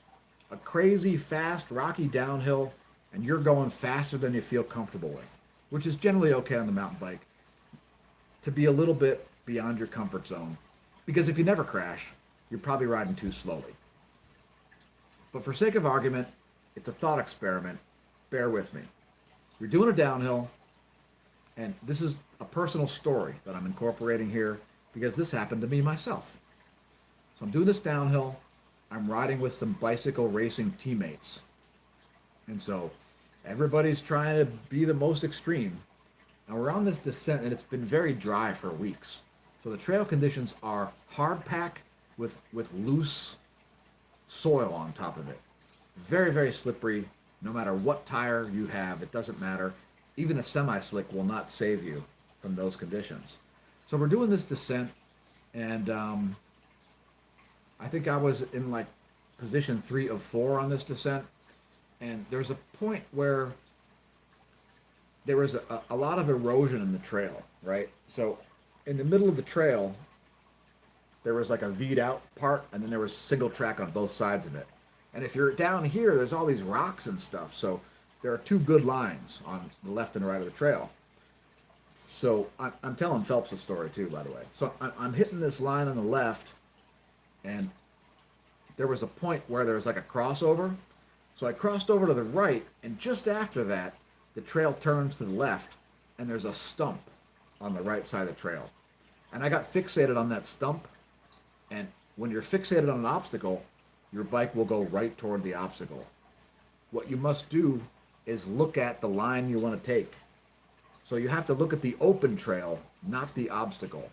a crazy, fast, rocky downhill, and you're going faster than you feel comfortable with, which is generally okay on the mountain bike, to be a little bit beyond your comfort zone. Because if you never crash, you're probably riding too slowly. But for sake of argument, it's a thought experiment. Bear with me. You're doing a downhill, and this is a personal story that I'm incorporating here because this happened to me myself. So I'm doing this downhill. I'm riding with some bicycle racing teammates. And so everybody's trying to be the most extreme. And we're on this descent, and it's been very dry for weeks. So the trail conditions are hard pack with loose soil on top of it. Very, very slippery. No matter what tire you have, it doesn't matter. Even a semi-slick will not save you from those conditions. So we're doing this descent, and I think I was in like position 3 of 4 on this descent. And there's a point where there was a lot of erosion in the trail, right? So in the middle of the trail, there was like a V'd out part, and then there was single track on both sides of it. And if you're down here, there's all these rocks and stuff. So there are 2 good lines on the left and right of the trail. So I'm telling Phelps a story too, by the way. So I'm hitting this line on the left, and there was a point where there was like a crossover. So I crossed over to the right, and just after that, the trail turns to the left, and there's a stump on the right side of the trail. And I got fixated on that stump, and when you're fixated on an obstacle, your bike will go right toward the obstacle. What you must do is look at the line you want to take. So you have to look at the open trail, not the obstacle.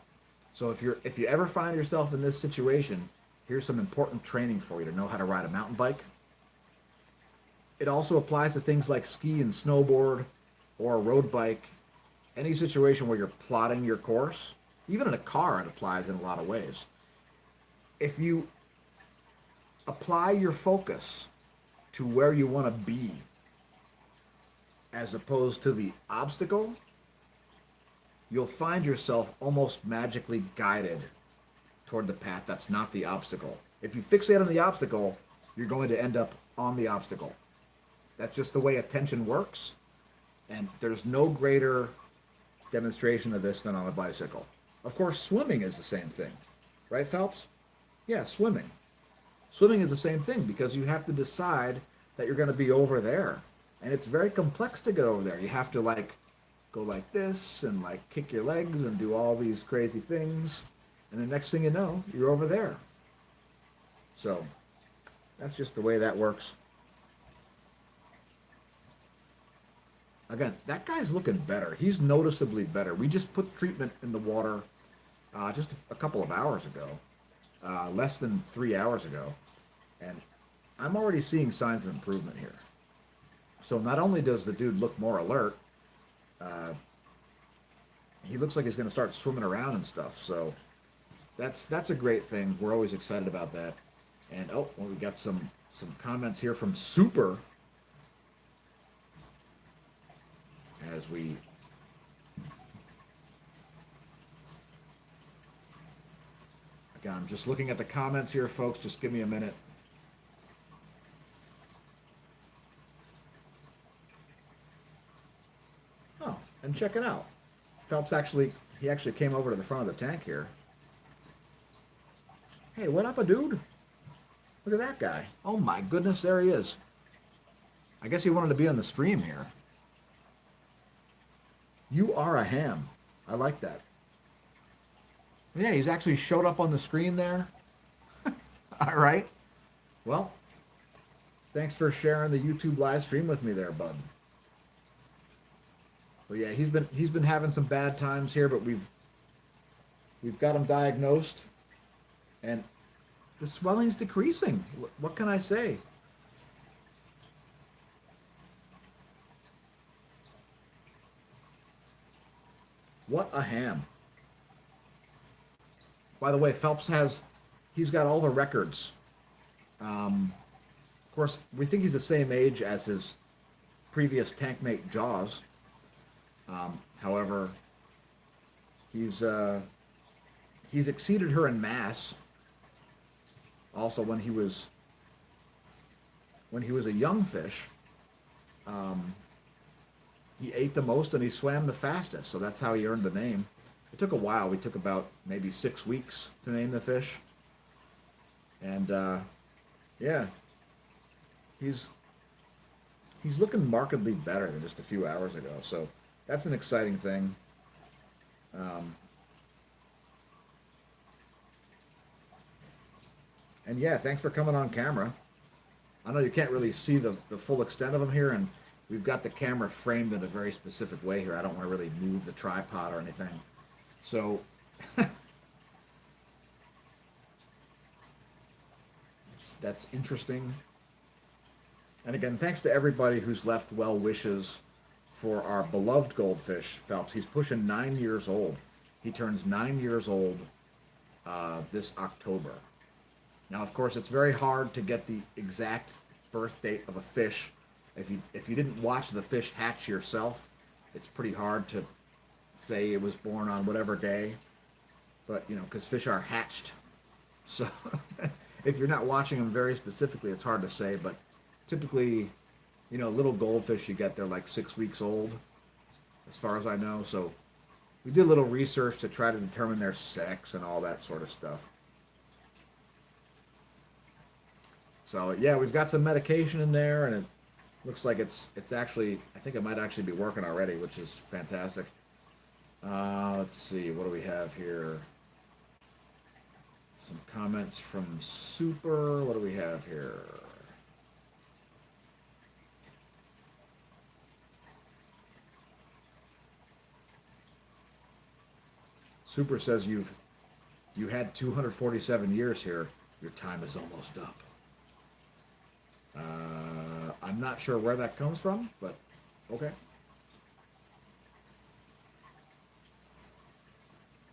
So if you ever find yourself in this situation, here's some important training for you to know how to ride a mountain bike. It also applies to things like ski and snowboard or a road bike, any situation where you're plotting your course. Even in a car, it applies in a lot of ways. If you apply your focus to where you want to be as opposed to the obstacle, you'll find yourself almost magically guided toward the path that's not the obstacle. If you fixate on the obstacle, you're going to end up on the obstacle. That's just the way attention works. And there's no greater demonstration of this than on a bicycle. Of course, swimming is the same thing. Right, Phelps? Yeah, swimming. Swimming is the same thing because you have to decide that you're going to be over there. And it's very complex to get over there. You have to like go like this and like kick your legs and do all these crazy things. And the next thing you know, you're over there. So that's just the way that works. Again, that guy's looking better. He's noticeably better. We just put treatment in the water just a couple of hours ago, less than 3 hours ago. And I'm already seeing signs of improvement here. So not only does the dude look more alert, he looks like he's going to start swimming around and stuff. So that's a great thing. We're always excited about that. And oh, well, we got some comments here from Super as we again, I'm just looking at the comments here, folks. Just give me a minute. Oh, and check it out. Phelps actually came over to the front of the tank here. Hey, what up, a dude? Look at that guy. Oh my goodness, there he is. I guess he wanted to be on the stream here. You are a ham. I like that. Yeah, he's actually showed up on the screen there. All right. Well, thanks for sharing the YouTube live stream with me there, bud. So yeah, he's been having some bad times here, but we've got him diagnosed, and the swelling's decreasing. What can I say? What a ham. By the way, Phelps he's got all the records. Of course, we think he's the same age as his previous tank mate, Jaws. However, he's exceeded her in mass. Also, when he was a young fish, he ate the most and he swam the fastest. So that's how he earned the name. It took a while. We took about maybe 6 weeks to name the fish. And yeah, he's looking markedly better than just a few hours ago. So that's an exciting thing. And yeah, thanks for coming on camera. I know you can't really see the full extent of them here, and we've got the camera framed in a very specific way here. I don't want to really move the tripod or anything. So that's interesting. And again, thanks to everybody who's left well wishes for our beloved goldfish, Phelps. He's pushing 9 years old. He turns 9 years old this October. Now, of course, it's very hard to get the exact birth date of a fish. If you didn't watch the fish hatch yourself, it's pretty hard to say it was born on whatever day. But, you know, because fish are hatched. So if you're not watching them very specifically, it's hard to say. But typically, you know, little goldfish you get, they're like 6 weeks old, as far as I know. So we did a little research to try to determine their sex and all that sort of stuff. So yeah, we've got some medication in there, and it looks like it's actually, I think it might actually be working already, which is fantastic. Let's see, what do we have here? Some comments from Super. What do we have here? Super says you had 247 years here. Your time is almost up. I'm not sure where that comes from, but okay.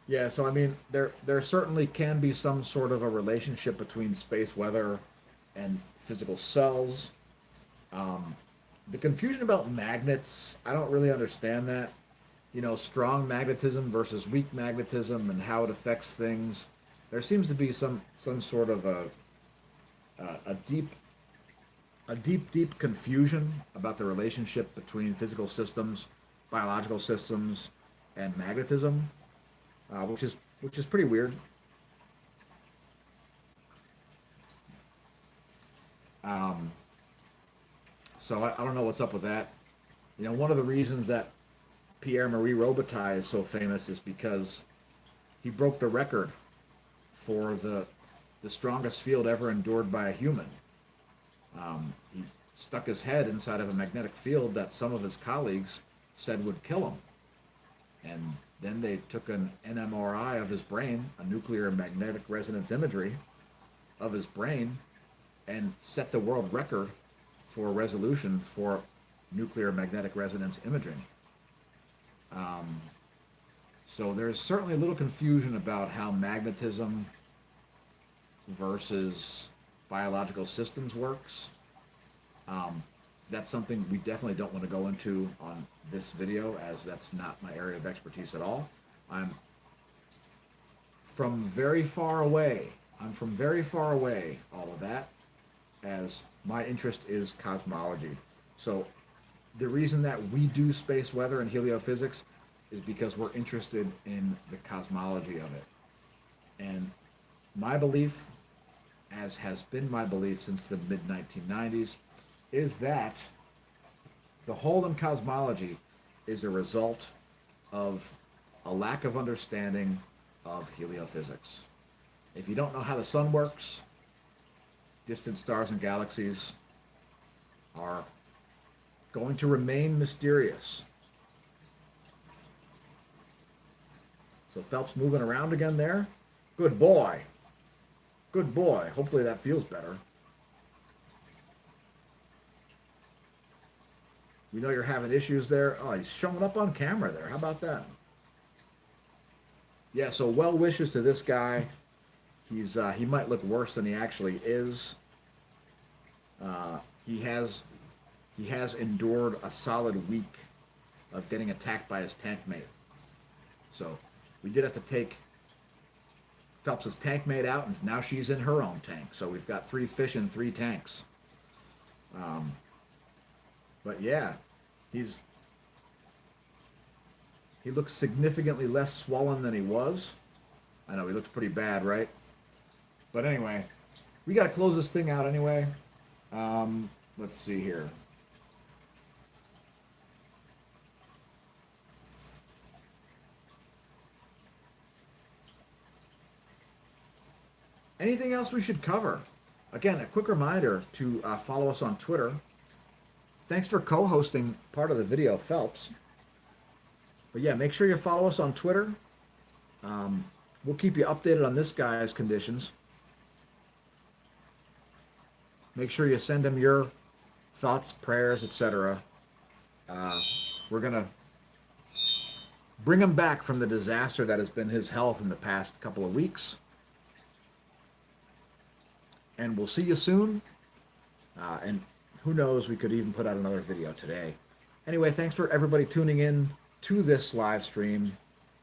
Yeah, so I mean, there certainly can be some sort of a relationship between space weather and physical cells. The confusion about magnets, I don't really understand that. strong magnetism versus weak magnetism and how it affects things. There seems to be some sort of a deep confusion about the relationship between physical systems, biological systems, and magnetism, which is pretty weird. Um, so I don't know what's up with that. One of the reasons that Pierre-Marie Robitaille is so famous is because he broke the record for the strongest field ever endured by a human. He stuck his head inside of a magnetic field that some of his colleagues said would kill him. And then they took an NMRI of his brain, a nuclear magnetic resonance imagery of his brain, and set the world record for resolution for nuclear magnetic resonance imaging. So there's certainly a little confusion about how magnetism versus biological systems works. That's something we definitely don't want to go into on this video, as that's not my area of expertise at all. I'm from very far away, all of that, as my interest is cosmology. So the reason that we do space weather and heliophysics is because we're interested in the cosmology of it. And my belief, as has been my belief since the mid-1990s, is that the whole in cosmology is a result of a lack of understanding of heliophysics. If you don't know how the sun works, distant stars and galaxies are going to remain mysterious. So Phelps moving around again there. Good boy. Good boy. Hopefully that feels better. We know you're having issues there. Oh, he's showing up on camera there. How about that? Yeah, so well wishes to this guy. He might look worse than he actually is. He has endured a solid week of getting attacked by his tank mate. So we did have to take Phelps's tank mate out, and now she's in her own tank. So we've got 3 fish in 3 tanks. But yeah, he looks significantly less swollen than he was. I know he looks pretty bad, right? But anyway, we got to close this thing out anyway. Let's see here. Anything else we should cover? Again, a quick reminder to follow us on Twitter. Thanks for co-hosting part of the video, Phelps. But yeah, make sure you follow us on Twitter. We'll keep you updated on this guy's conditions. Make sure you send him your thoughts, prayers, etc. We're going to bring him back from the disaster that has been his health in the past couple of weeks. And we'll see you soon. And who knows, we could even put out another video today. Anyway, thanks for everybody tuning in to this live stream.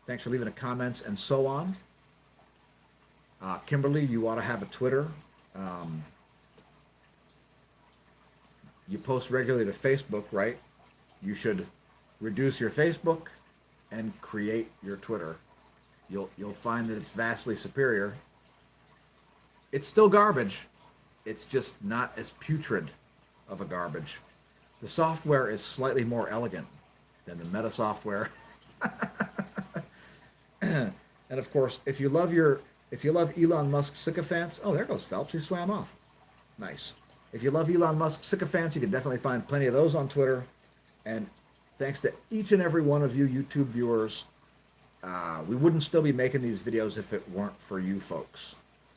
Thanks for leaving the comments and so on. Kimberly, you ought to have a Twitter. You post regularly to Facebook, right? You should reduce your Facebook and create your Twitter. You'll find that it's vastly superior. It's still garbage. It's just not as putrid of a garbage. The software is slightly more elegant than the meta software. And of course, if you love Elon Musk sycophants, oh, there goes Phelps. He swam off. Nice. If you love Elon Musk sycophants, you can definitely find plenty of those on Twitter. And thanks to each and every one of you YouTube viewers, we wouldn't still be making these videos if it weren't for you folks.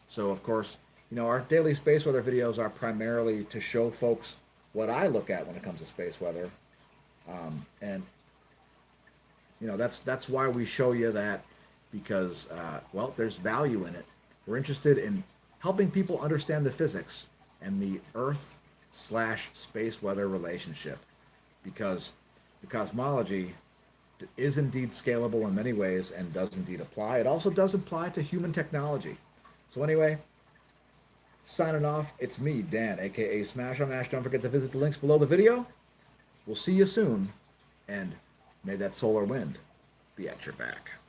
So, of course, our daily space weather videos are primarily to show folks what I look at when it comes to space weather. And that's why we show you that, because, well, there's value in it. We're interested in helping people understand the physics and the Earth/space weather relationship, because the cosmology is indeed scalable in many ways and does indeed apply. It also does apply to human technology. So anyway, signing off, it's me, Dan, aka Smash on Mash. Don't forget to visit the links below the video. We'll see you soon, and may that solar wind be at your back.